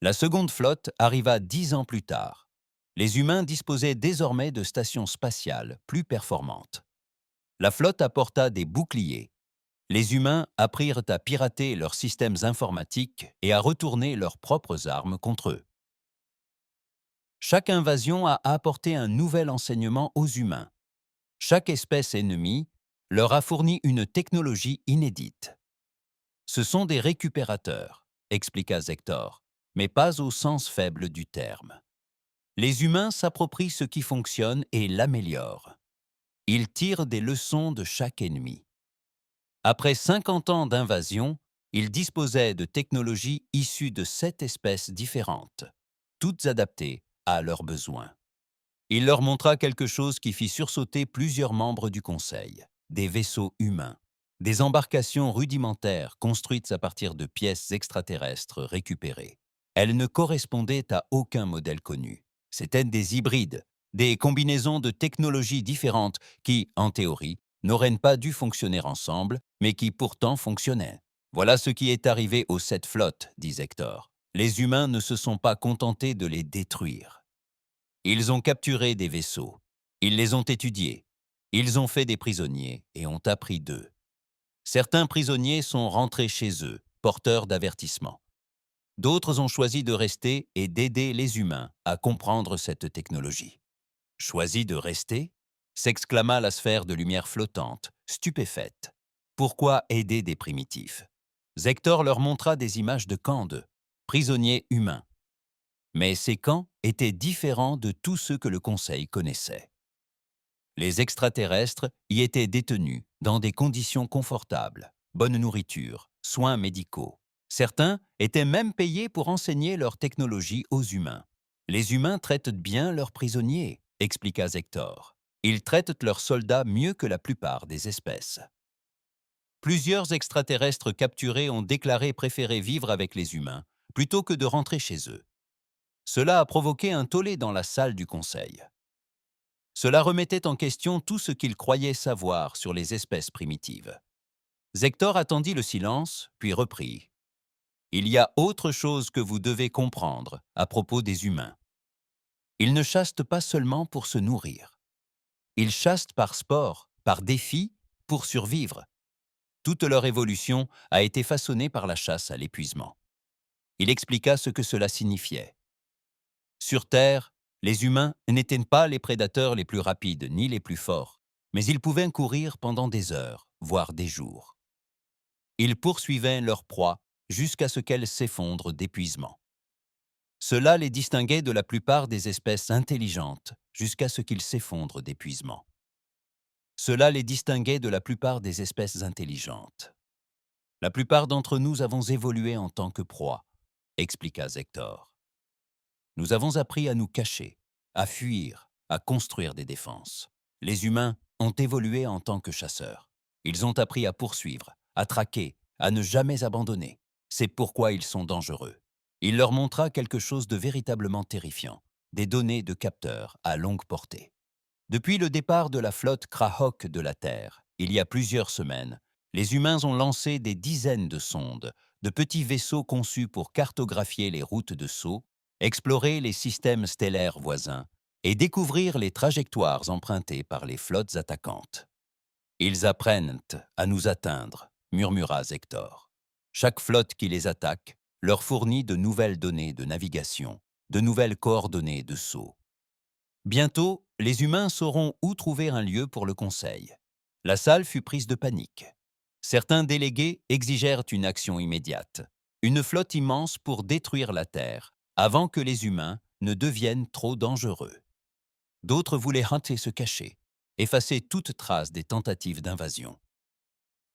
La seconde flotte arriva 10 ans plus tard. Les humains disposaient désormais de stations spatiales plus performantes. La flotte apporta des boucliers. Les humains apprirent à pirater leurs systèmes informatiques et à retourner leurs propres armes contre eux. Chaque invasion a apporté un nouvel enseignement aux humains. Chaque espèce ennemie leur a fourni une technologie inédite. Ce sont des récupérateurs, expliqua Zector, mais pas au sens faible du terme. Les humains s'approprient ce qui fonctionne et l'améliorent. Ils tirent des leçons de chaque ennemi. Après 50 ans d'invasion, ils disposaient de technologies issues de 7 espèces différentes, toutes adaptées à leurs besoins. Il leur montra quelque chose qui fit sursauter plusieurs membres du Conseil, des vaisseaux humains, des embarcations rudimentaires construites à partir de pièces extraterrestres récupérées. Elles ne correspondaient à aucun modèle connu. C'étaient des hybrides, des combinaisons de technologies différentes qui, en théorie, n'auraient pas dû fonctionner ensemble, mais qui pourtant fonctionnaient. Voilà ce qui est arrivé aux 7 flottes, dit Zector. Les humains ne se sont pas contentés de les détruire. Ils ont capturé des vaisseaux. Ils les ont étudiés. Ils ont fait des prisonniers et ont appris d'eux. Certains prisonniers sont rentrés chez eux, porteurs d'avertissements. D'autres ont choisi de rester et d'aider les humains à comprendre cette technologie. Choisi de rester? S'exclama la sphère de lumière flottante, stupéfaite. Pourquoi aider des primitifs? Zector leur montra des images de camps de prisonniers humains. Mais ces camps étaient différents de tous ceux que le Conseil connaissait. Les extraterrestres y étaient détenus dans des conditions confortables, bonne nourriture, soins médicaux. Certains étaient même payés pour enseigner leur technologie aux humains. Les humains traitent bien leurs prisonniers, expliqua Zector. Ils traitent leurs soldats mieux que la plupart des espèces. Plusieurs extraterrestres capturés ont déclaré préférer vivre avec les humains plutôt que de rentrer chez eux. Cela a provoqué un tollé dans la salle du Conseil. Cela remettait en question tout ce qu'ils croyaient savoir sur les espèces primitives. Zector attendit le silence, puis reprit. Il y a autre chose que vous devez comprendre à propos des humains. Ils ne chassent pas seulement pour se nourrir. Ils chassent par sport, par défi, pour survivre. Toute leur évolution a été façonnée par la chasse à l'épuisement. Il expliqua ce que cela signifiait. Sur Terre, les humains n'étaient pas les prédateurs les plus rapides ni les plus forts, mais ils pouvaient courir pendant des heures, voire des jours. Ils poursuivaient leur proie jusqu'à ce qu'elle s'effondre d'épuisement. Cela les distinguait de la plupart des espèces intelligentes jusqu'à ce qu'ils s'effondrent d'épuisement. Cela les distinguait de la plupart des espèces intelligentes. La plupart d'entre nous avons évolué en tant que proie, expliqua Zector. Nous avons appris à nous cacher, à fuir, à construire des défenses. Les humains ont évolué en tant que chasseurs. Ils ont appris à poursuivre, à traquer, à ne jamais abandonner. C'est pourquoi ils sont dangereux. Il leur montra quelque chose de véritablement terrifiant, des données de capteurs à longue portée. Depuis le départ de la flotte Krahok de la Terre, il y a plusieurs semaines, les humains ont lancé des dizaines de sondes, de petits vaisseaux conçus pour cartographier les routes de saut, explorer les systèmes stellaires voisins et découvrir les trajectoires empruntées par les flottes attaquantes. Ils apprennent à nous atteindre, murmura Zector. Chaque flotte qui les attaque leur fournit de nouvelles données de navigation, de nouvelles coordonnées de saut. Bientôt, les humains sauront où trouver un lieu pour le conseil. La salle fut prise de panique. Certains délégués exigèrent une action immédiate, une flotte immense pour détruire la Terre, avant que les humains ne deviennent trop dangereux. D'autres voulaient hâter se cacher, effacer toute trace des tentatives d'invasion.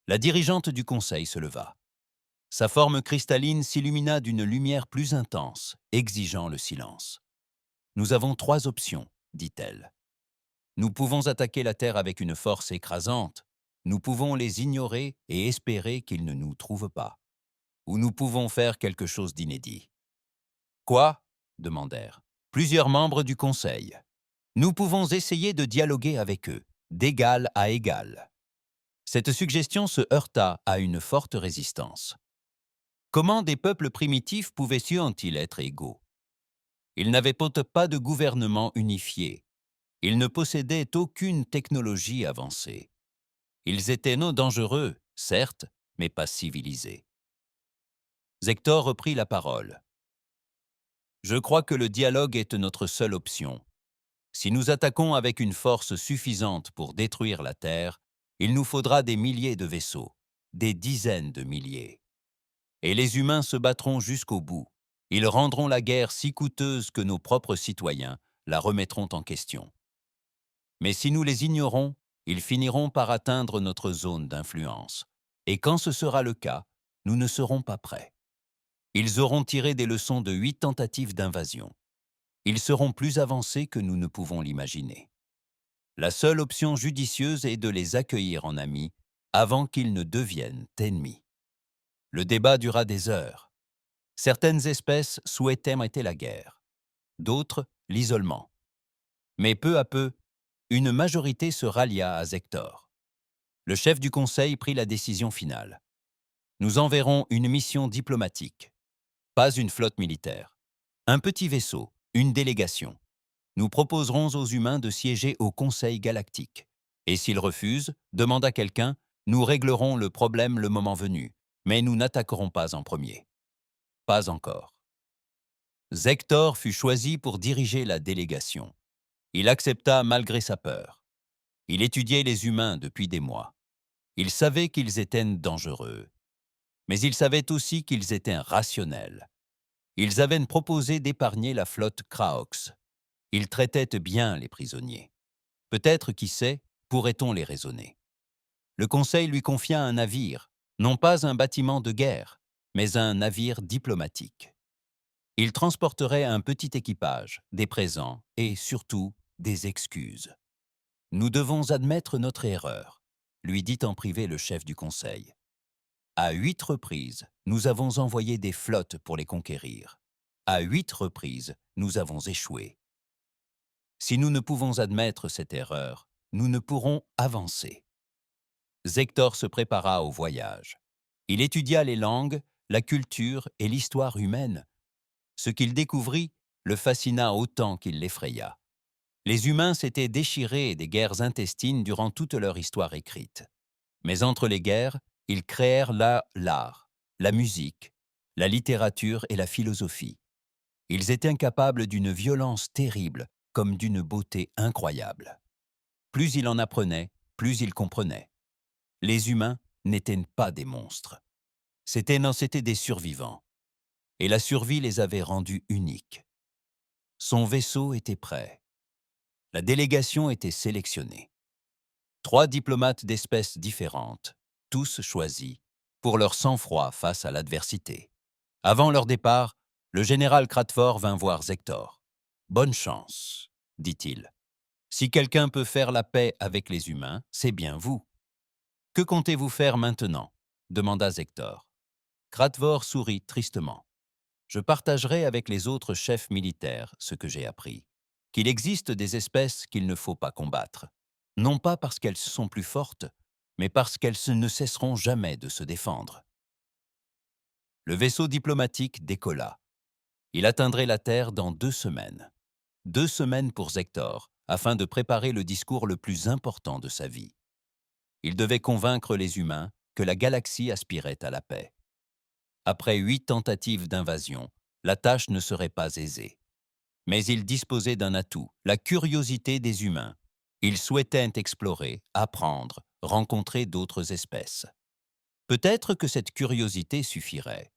La dirigeante du conseil se leva. Sa forme cristalline s'illumina d'une lumière plus intense, exigeant le silence. « Nous avons 3 options, dit-elle. Nous pouvons attaquer la Terre avec une force écrasante, nous pouvons les ignorer et espérer qu'ils ne nous trouvent pas. Ou nous pouvons faire quelque chose d'inédit. »« Quoi ?» demandèrent plusieurs membres du Conseil. « Nous pouvons essayer de dialoguer avec eux, d'égal à égal. » Cette suggestion se heurta à une forte résistance. Comment des peuples primitifs pouvaient-ils être égaux? Ils n'avaient pas de gouvernement unifié. Ils ne possédaient aucune technologie avancée. Ils étaient non dangereux, certes, mais pas civilisés. Zector reprit la parole. « Je crois que le dialogue est notre seule option. Si nous attaquons avec une force suffisante pour détruire la Terre, il nous faudra des milliers de vaisseaux, des dizaines de milliers. Et les humains se battront jusqu'au bout. Ils rendront la guerre si coûteuse que nos propres citoyens la remettront en question. Mais si nous les ignorons, ils finiront par atteindre notre zone d'influence. Et quand ce sera le cas, nous ne serons pas prêts. Ils auront tiré des leçons de 8 tentatives d'invasion. Ils seront plus avancés que nous ne pouvons l'imaginer. La seule option judicieuse est de les accueillir en amis avant qu'ils ne deviennent ennemis. » Le débat dura des heures. Certaines espèces souhaitaient arrêter la guerre, d'autres l'isolement. Mais peu à peu, une majorité se rallia à Zector. Le chef du conseil prit la décision finale. Nous enverrons une mission diplomatique, pas une flotte militaire. Un petit vaisseau, une délégation. Nous proposerons aux humains de siéger au Conseil galactique Et s'il refuse, demanda quelqu'un, nous réglerons le problème le moment venu, mais nous n'attaquerons pas en premier. Pas encore. Zector fut choisi pour diriger la délégation. Il accepta malgré sa peur. Il étudiait les humains depuis des mois. Il savait qu'ils étaient dangereux. Mais il savait aussi qu'ils étaient rationnels. Ils avaient proposé d'épargner la flotte Kraox. Ils traitaient bien les prisonniers. Peut-être, qui sait, pourrait-on les raisonner. Le Conseil lui confia un navire, non pas un bâtiment de guerre, mais un navire diplomatique. Il transporterait un petit équipage, des présents et, surtout, des excuses. « Nous devons admettre notre erreur », lui dit en privé le chef du Conseil. « À 8 reprises, nous avons envoyé des flottes pour les conquérir. À 8 reprises, nous avons échoué. Si nous ne pouvons admettre cette erreur, nous ne pourrons avancer. » Zector se prépara au voyage. Il étudia les langues, la culture et l'histoire humaine. Ce qu'il découvrit le fascina autant qu'il l'effraya. Les humains s'étaient déchirés des guerres intestines durant toute leur histoire écrite. Mais entre les guerres, ils créèrent l'art, la musique, la littérature et la philosophie. Ils étaient capables d'une violence terrible comme d'une beauté incroyable. Plus il en apprenait, plus il comprenait. Les humains n'étaient pas des monstres. C'étaient des survivants. Et la survie les avait rendus uniques. Son vaisseau était prêt. La délégation était sélectionnée. 3 diplomates d'espèces différentes, tous choisis, pour leur sang-froid face à l'adversité. Avant leur départ, le général Cratford vint voir Zector. « Bonne chance, dit-il. Si quelqu'un peut faire la paix avec les humains, c'est bien vous. »« Que comptez-vous faire maintenant » demanda Zector. Cratford sourit tristement. « Je partagerai avec les autres chefs militaires ce que j'ai appris, qu'il existe des espèces qu'il ne faut pas combattre, non pas parce qu'elles sont plus fortes, mais parce qu'elles ne cesseront jamais de se défendre. » Le vaisseau diplomatique décolla. Il atteindrait la Terre dans 2 semaines. 2 semaines pour Zector, afin de préparer le discours le plus important de sa vie. Il devait convaincre les humains que la galaxie aspirait à la paix. Après 8 tentatives d'invasion, la tâche ne serait pas aisée. Mais il disposait d'un atout, la curiosité des humains. Ils souhaitaient explorer, apprendre, rencontrer d'autres espèces. Peut-être que cette curiosité suffirait.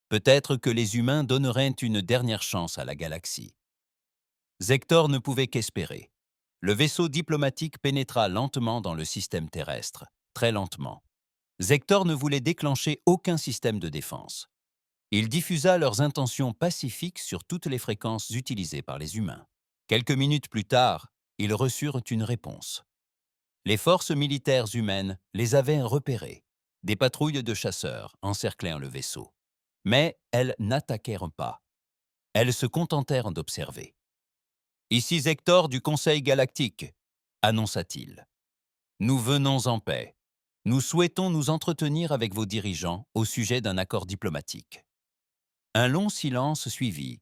Peut-être que les humains donneraient une dernière chance à la galaxie. Zector ne pouvait qu'espérer. Le vaisseau diplomatique pénétra lentement dans le système terrestre, très lentement. Zector ne voulait déclencher aucun système de défense. Il diffusa leurs intentions pacifiques sur toutes les fréquences utilisées par les humains. Quelques minutes plus tard, ils reçurent une réponse. Les forces militaires humaines les avaient repérés. Des patrouilles de chasseurs encerclèrent le vaisseau. Mais elles n'attaquèrent pas. Elles se contentèrent d'observer. « Ici Zector du Conseil galactique », annonça-t-il. « Nous venons en paix. Nous souhaitons nous entretenir avec vos dirigeants au sujet d'un accord diplomatique. » Un long silence suivit.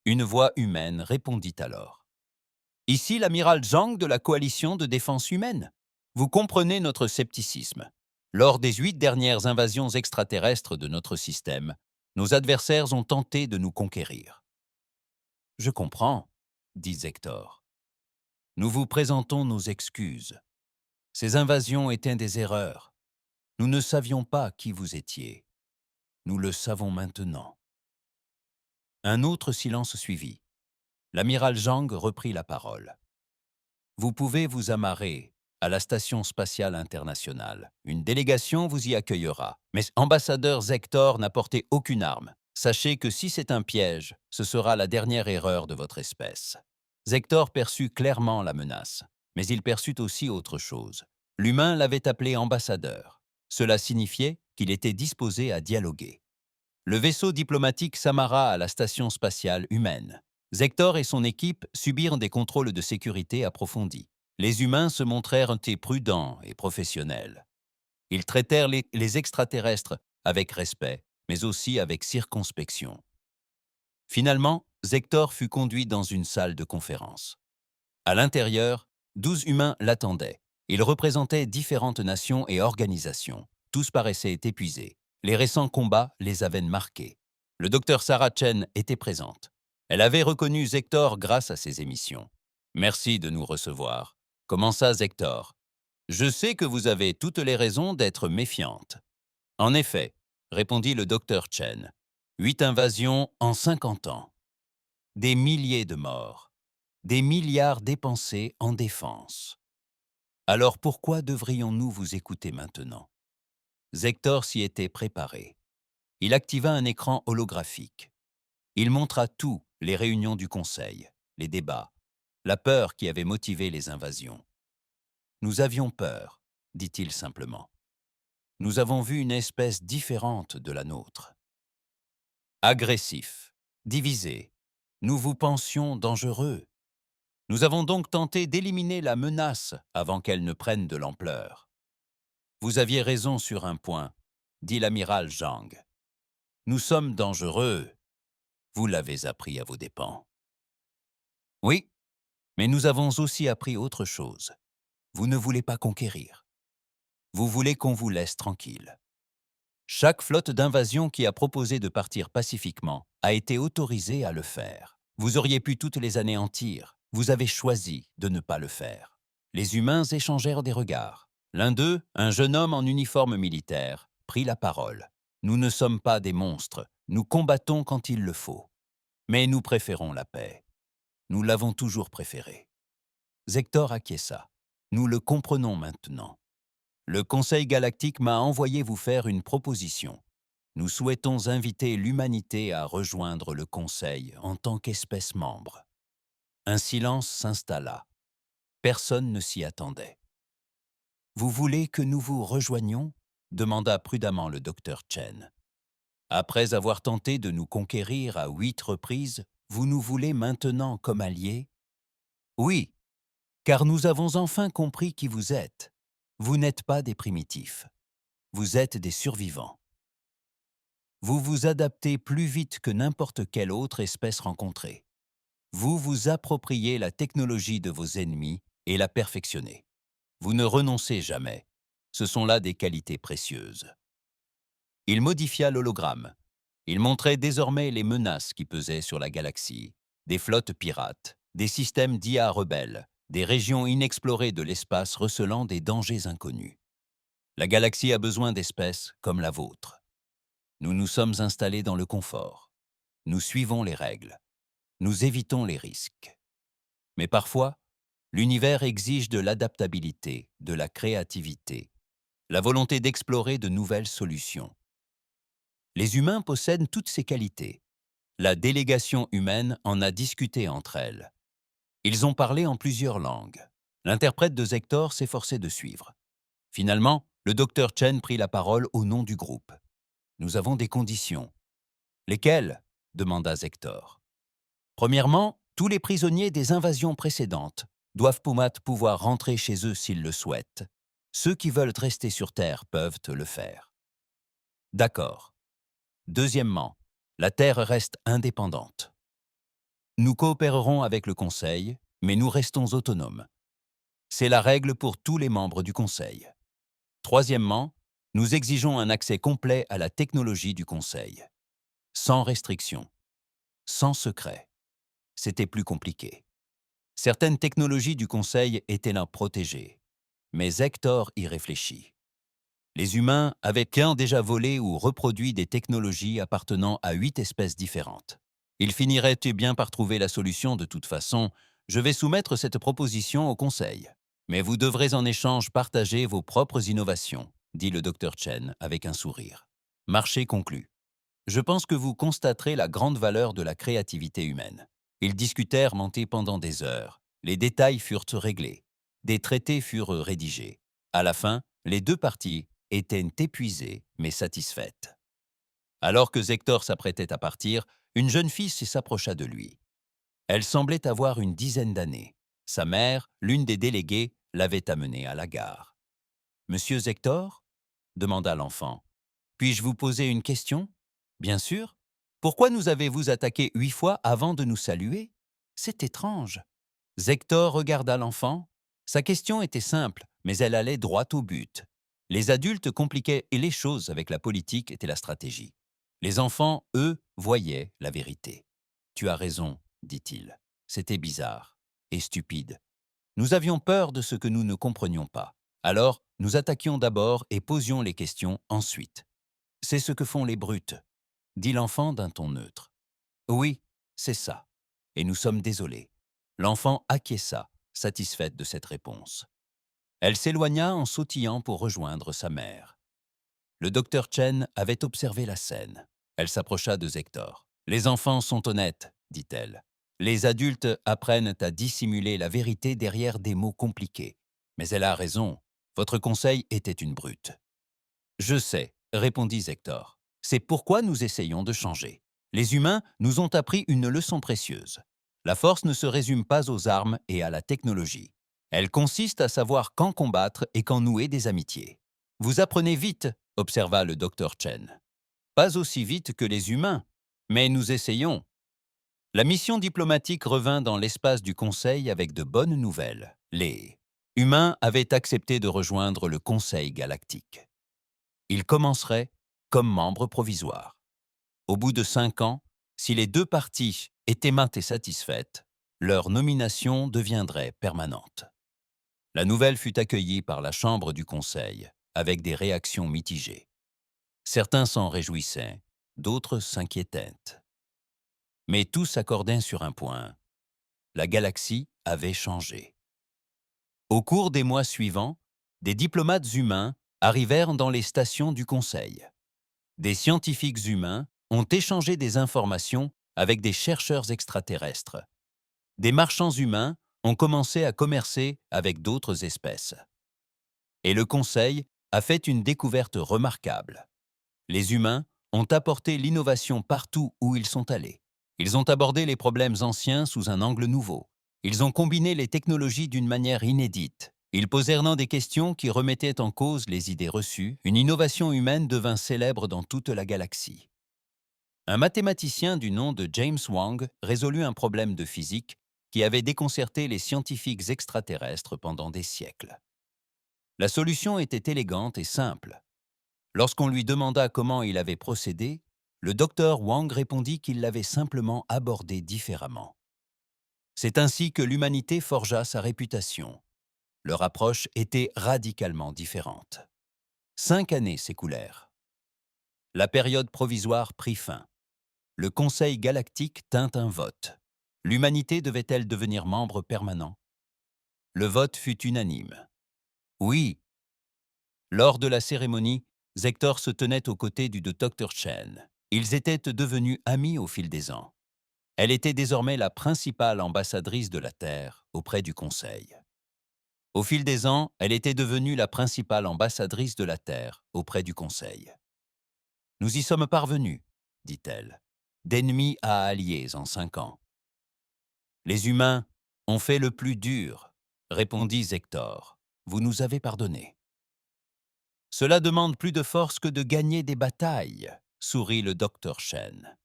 Une voix humaine répondit alors. « Ici l'amiral Zhang de la coalition de défense humaine. Vous comprenez notre scepticisme. Lors des 8 dernières invasions extraterrestres de notre système, nos adversaires ont tenté de nous conquérir. »« Je comprends, » dit Zector. « Nous vous présentons nos excuses. Ces invasions étaient des erreurs. Nous ne savions pas qui vous étiez. Nous le savons maintenant. » Un autre silence suivit. L'amiral Zhang reprit la parole. « Vous pouvez vous amarrer à la Station spatiale internationale. Une délégation vous y accueillera. Mais ambassadeur Zector n'a porté aucune arme. Sachez que si c'est un piège, ce sera la dernière erreur de votre espèce. » Zector perçut clairement la menace, mais il perçut aussi autre chose. L'humain l'avait appelé ambassadeur. Cela signifiait qu'il était disposé à dialoguer. Le vaisseau diplomatique s'amarra à la station spatiale humaine. Zector et son équipe subirent des contrôles de sécurité approfondis. Les humains se montrèrent prudents et professionnels. Ils traitèrent les extraterrestres avec respect, mais aussi avec circonspection. Finalement, Zector fut conduit dans une salle de conférence. À l'intérieur, 12 humains l'attendaient. Ils représentaient différentes nations et organisations. Tous paraissaient épuisés. Les récents combats les avaient marqués. Le docteur Sarah Chen était présente. Elle avait reconnu Zector grâce à ses émissions. « Merci de nous recevoir », commença Zector. « Je sais que vous avez toutes les raisons d'être méfiante. » « En effet, » répondit le docteur Chen, « 8 invasions en 50 ans. Des milliers de morts. Des milliards dépensés en défense. Alors pourquoi devrions-nous vous écouter maintenant ?» Zector s'y était préparé. Il activa un écran holographique. Il montra tout, les réunions du Conseil, les débats, la peur qui avait motivé les invasions. « Nous avions peur, » dit-il simplement. « Nous avons vu une espèce différente de la nôtre. Agressif, divisé, nous vous pensions dangereux. Nous avons donc tenté d'éliminer la menace avant qu'elle ne prenne de l'ampleur. Vous aviez raison sur un point, dit l'amiral Zhang. Nous sommes dangereux. Vous l'avez appris à vos dépens. Oui, mais nous avons aussi appris autre chose. Vous ne voulez pas conquérir. Vous voulez qu'on vous laisse tranquille. Chaque flotte d'invasion qui a proposé de partir pacifiquement a été autorisée à le faire. Vous auriez pu toutes les anéantir. Vous avez choisi de ne pas le faire. Les humains échangèrent des regards. L'un d'eux, un jeune homme en uniforme militaire, prit la parole. « Nous ne sommes pas des monstres. Nous combattons quand il le faut. Mais nous préférons la paix. Nous l'avons toujours préférée. » Zector acquiesça. « Nous le comprenons maintenant. Le Conseil galactique m'a envoyé vous faire une proposition. Nous souhaitons inviter l'humanité à rejoindre le Conseil en tant qu'espèce membre. » Un silence s'installa. Personne ne s'y attendait. « Vous voulez que nous vous rejoignions ?» demanda prudemment le docteur Chen. « Après avoir tenté de nous conquérir à 8 reprises, vous nous voulez maintenant comme alliés ?»« Oui, car nous avons enfin compris qui vous êtes. Vous n'êtes pas des primitifs. Vous êtes des survivants. Vous vous adaptez plus vite que n'importe quelle autre espèce rencontrée. Vous vous appropriez la technologie de vos ennemis et la perfectionnez. Vous ne renoncez jamais. Ce sont là des qualités précieuses. » Il modifia l'hologramme. Il montrait désormais les menaces qui pesaient sur la galaxie. Des flottes pirates, des systèmes d'IA rebelles, des régions inexplorées de l'espace recelant des dangers inconnus. La galaxie a besoin d'espèces comme la vôtre. Nous nous sommes installés dans le confort. Nous suivons les règles. Nous évitons les risques. Mais parfois, l'univers exige de l'adaptabilité, de la créativité, la volonté d'explorer de nouvelles solutions. Les humains possèdent toutes ces qualités. La délégation humaine en a discuté entre elles. Ils ont parlé en plusieurs langues. L'interprète de Zector s'efforçait de suivre. Finalement, le docteur Chen prit la parole au nom du groupe. « Nous avons des conditions. »« Lesquelles ?» demanda Zector. « Premièrement, tous les prisonniers des invasions précédentes doivent pouvoir rentrer chez eux s'ils le souhaitent. Ceux qui veulent rester sur Terre peuvent le faire. »« D'accord. Deuxièmement, la Terre reste indépendante. Nous coopérerons avec le Conseil, mais nous restons autonomes. C'est la règle pour tous les membres du Conseil. Troisièmement, nous exigeons un accès complet à la technologie du Conseil. Sans restriction, sans secret. C'était plus compliqué. Certaines technologies du Conseil étaient là protégées, mais Hector y réfléchit. Les humains avaient bien déjà volé ou reproduit des technologies appartenant à 8 espèces différentes. Ils finiraient bien par trouver la solution de toute façon. Je vais soumettre cette proposition au Conseil. Mais vous devrez en échange partager vos propres innovations, dit le docteur Chen avec un sourire. Marché conclu. Je pense que vous constaterez la grande valeur de la créativité humaine. Ils discutèrent pendant des heures. Les détails furent réglés. Des traités furent rédigés. À la fin, les deux parties étaient épuisées mais satisfaites. Alors que Zector s'apprêtait à partir, une jeune fille s'approcha de lui. Elle semblait avoir une dizaine d'années. Sa mère, l'une des déléguées, l'avait amenée à la gare. « Monsieur Zector ?» demanda l'enfant. « Puis-je vous poser une question ?»« Bien sûr. Pourquoi nous avez-vous attaqué 8 fois avant de nous saluer ? C'est étrange. » Zector regarda l'enfant. Sa question était simple, mais elle allait droit au but. Les adultes compliquaient les choses avec la politique et la stratégie. Les enfants, eux, voyaient la vérité. « Tu as raison, dit-il. C'était bizarre et stupide. Nous avions peur de ce que nous ne comprenions pas. Alors, nous attaquions d'abord et posions les questions ensuite. C'est ce que font les brutes, dit l'enfant d'un ton neutre. Oui, c'est ça. Et nous sommes désolés. L'enfant acquiesça, satisfaite de cette réponse. Elle s'éloigna en sautillant pour rejoindre sa mère. Le docteur Chen avait observé la scène. Elle s'approcha de Hector. « Les enfants sont honnêtes, dit-elle. Les adultes apprennent à dissimuler la vérité derrière des mots compliqués. Mais elle a raison. Votre conseil était une brute. »« Je sais, répondit Hector. C'est pourquoi nous essayons de changer. Les humains nous ont appris une leçon précieuse. La force ne se résume pas aux armes et à la technologie. Elle consiste à savoir quand combattre et quand nouer des amitiés. Vous apprenez vite, observa le docteur Chen. Pas aussi vite que les humains, mais nous essayons. La mission diplomatique revint dans l'espace du Conseil avec de bonnes nouvelles. Les humains avaient accepté de rejoindre le Conseil galactique. Ils commenceraient comme membres provisoires. Au bout de 5 ans, si les deux parties étaient maintes et satisfaites, leur nomination deviendrait permanente. La nouvelle fut accueillie par la Chambre du Conseil avec des réactions mitigées. Certains s'en réjouissaient, d'autres s'inquiétaient. Mais tous s'accordaient sur un point. La galaxie avait changé. Au cours des mois suivants, des diplomates humains arrivèrent dans les stations du Conseil. Des scientifiques humains ont échangé des informations avec des chercheurs extraterrestres. Des marchands humains ont commencé à commercer avec d'autres espèces. Et le Conseil a fait une découverte remarquable. Les humains ont apporté l'innovation partout où ils sont allés. Ils ont abordé les problèmes anciens sous un angle nouveau. Ils ont combiné les technologies d'une manière inédite. Ils posèrent des questions qui remettaient en cause les idées reçues. Une innovation humaine devint célèbre dans toute la galaxie. Un mathématicien du nom de James Wang résolut un problème de physique qui avait déconcerté les scientifiques extraterrestres pendant des siècles. La solution était élégante et simple. Lorsqu'on lui demanda comment il avait procédé, le docteur Wang répondit qu'il l'avait simplement abordé différemment. C'est ainsi que l'humanité forgea sa réputation. Leur approche était radicalement différente. 5 années s'écoulèrent. La période provisoire prit fin. Le Conseil galactique tint un vote. L'humanité devait-elle devenir membre permanent? Le vote fut unanime. Oui. Lors de la cérémonie, Hector se tenait aux côtés du Dr Chen. Ils étaient devenus amis au fil des ans. Elle était désormais la principale ambassadrice de la Terre auprès du Conseil. Au fil des ans, elle était devenue la principale ambassadrice de la Terre auprès du Conseil. « Nous y sommes parvenus, dit-elle, d'ennemis à alliés en 5 ans. Les humains ont fait le plus dur, répondit Hector. Vous nous avez pardonné. Cela demande plus de force que de gagner des batailles, sourit le docteur Chen.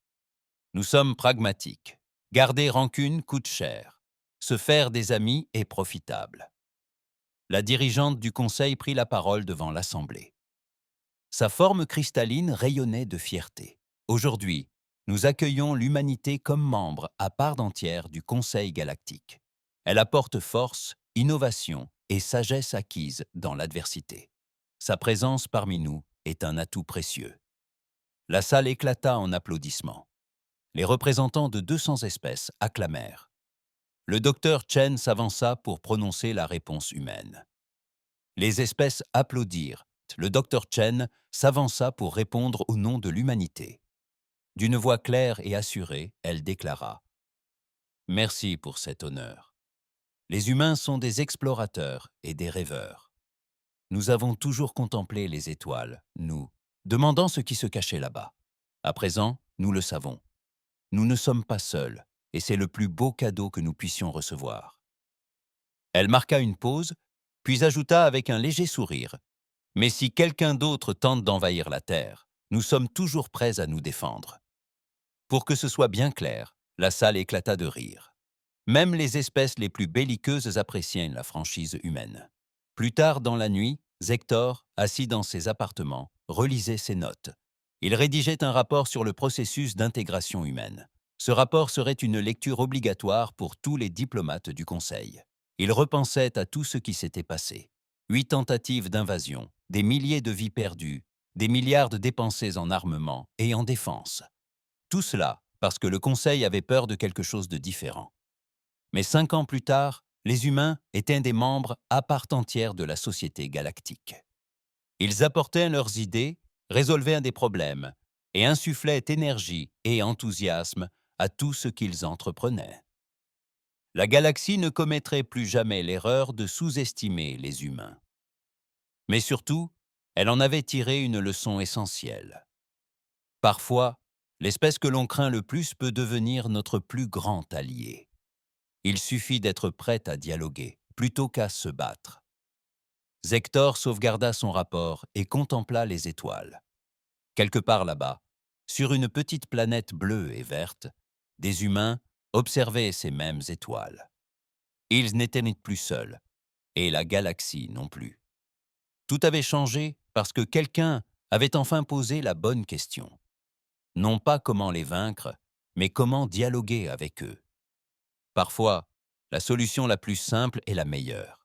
Nous sommes pragmatiques. Garder rancune coûte cher. Se faire des amis est profitable. La dirigeante du Conseil prit la parole devant l'Assemblée. Sa forme cristalline rayonnait de fierté. Aujourd'hui, nous accueillons l'humanité comme membre à part entière du Conseil galactique. Elle apporte force, innovation et sagesse acquise dans l'adversité. Sa présence parmi nous est un atout précieux. La salle éclata en applaudissements. Les représentants de 200 espèces acclamèrent. Le docteur Chen s'avança pour prononcer la réponse humaine. Les espèces applaudirent. Le docteur Chen s'avança pour répondre au nom de l'humanité. D'une voix claire et assurée, elle déclara « Merci pour cet honneur. Les humains sont des explorateurs et des rêveurs. Nous avons toujours contemplé les étoiles, nous, demandant ce qui se cachait là-bas. À présent, nous le savons. Nous ne sommes pas seuls, et c'est le plus beau cadeau que nous puissions recevoir. » Elle marqua une pause, puis ajouta avec un léger sourire « Mais si quelqu'un d'autre tente d'envahir la Terre, nous sommes toujours prêts à nous défendre. » Pour que ce soit bien clair, la salle éclata de rire. Même les espèces les plus belliqueuses appréciaient la franchise humaine. Plus tard dans la nuit, Hector, assis dans ses appartements, relisait ses notes. Il rédigeait un rapport sur le processus d'intégration humaine. Ce rapport serait une lecture obligatoire pour tous les diplomates du Conseil. Il repensait à tout ce qui s'était passé. 8 tentatives d'invasion, des milliers de vies perdues, des milliards dépensés en armement et en défense. Tout cela parce que le Conseil avait peur de quelque chose de différent. Mais 5 ans plus tard, les humains étaient des membres à part entière de la société galactique. Ils apportaient leurs idées, résolvaient des problèmes et insufflaient énergie et enthousiasme à tout ce qu'ils entreprenaient. La galaxie ne commettrait plus jamais l'erreur de sous-estimer les humains. Mais surtout, elle en avait tiré une leçon essentielle. Parfois, l'espèce que l'on craint le plus peut devenir notre plus grand allié. Il suffit d'être prêt à dialoguer, plutôt qu'à se battre. Hector sauvegarda son rapport et contempla les étoiles. Quelque part là-bas, sur une petite planète bleue et verte, des humains observaient ces mêmes étoiles. Ils n'étaient plus seuls, et la galaxie non plus. Tout avait changé parce que quelqu'un avait enfin posé la bonne question. Non pas comment les vaincre, mais comment dialoguer avec eux. Parfois, la solution la plus simple est la meilleure.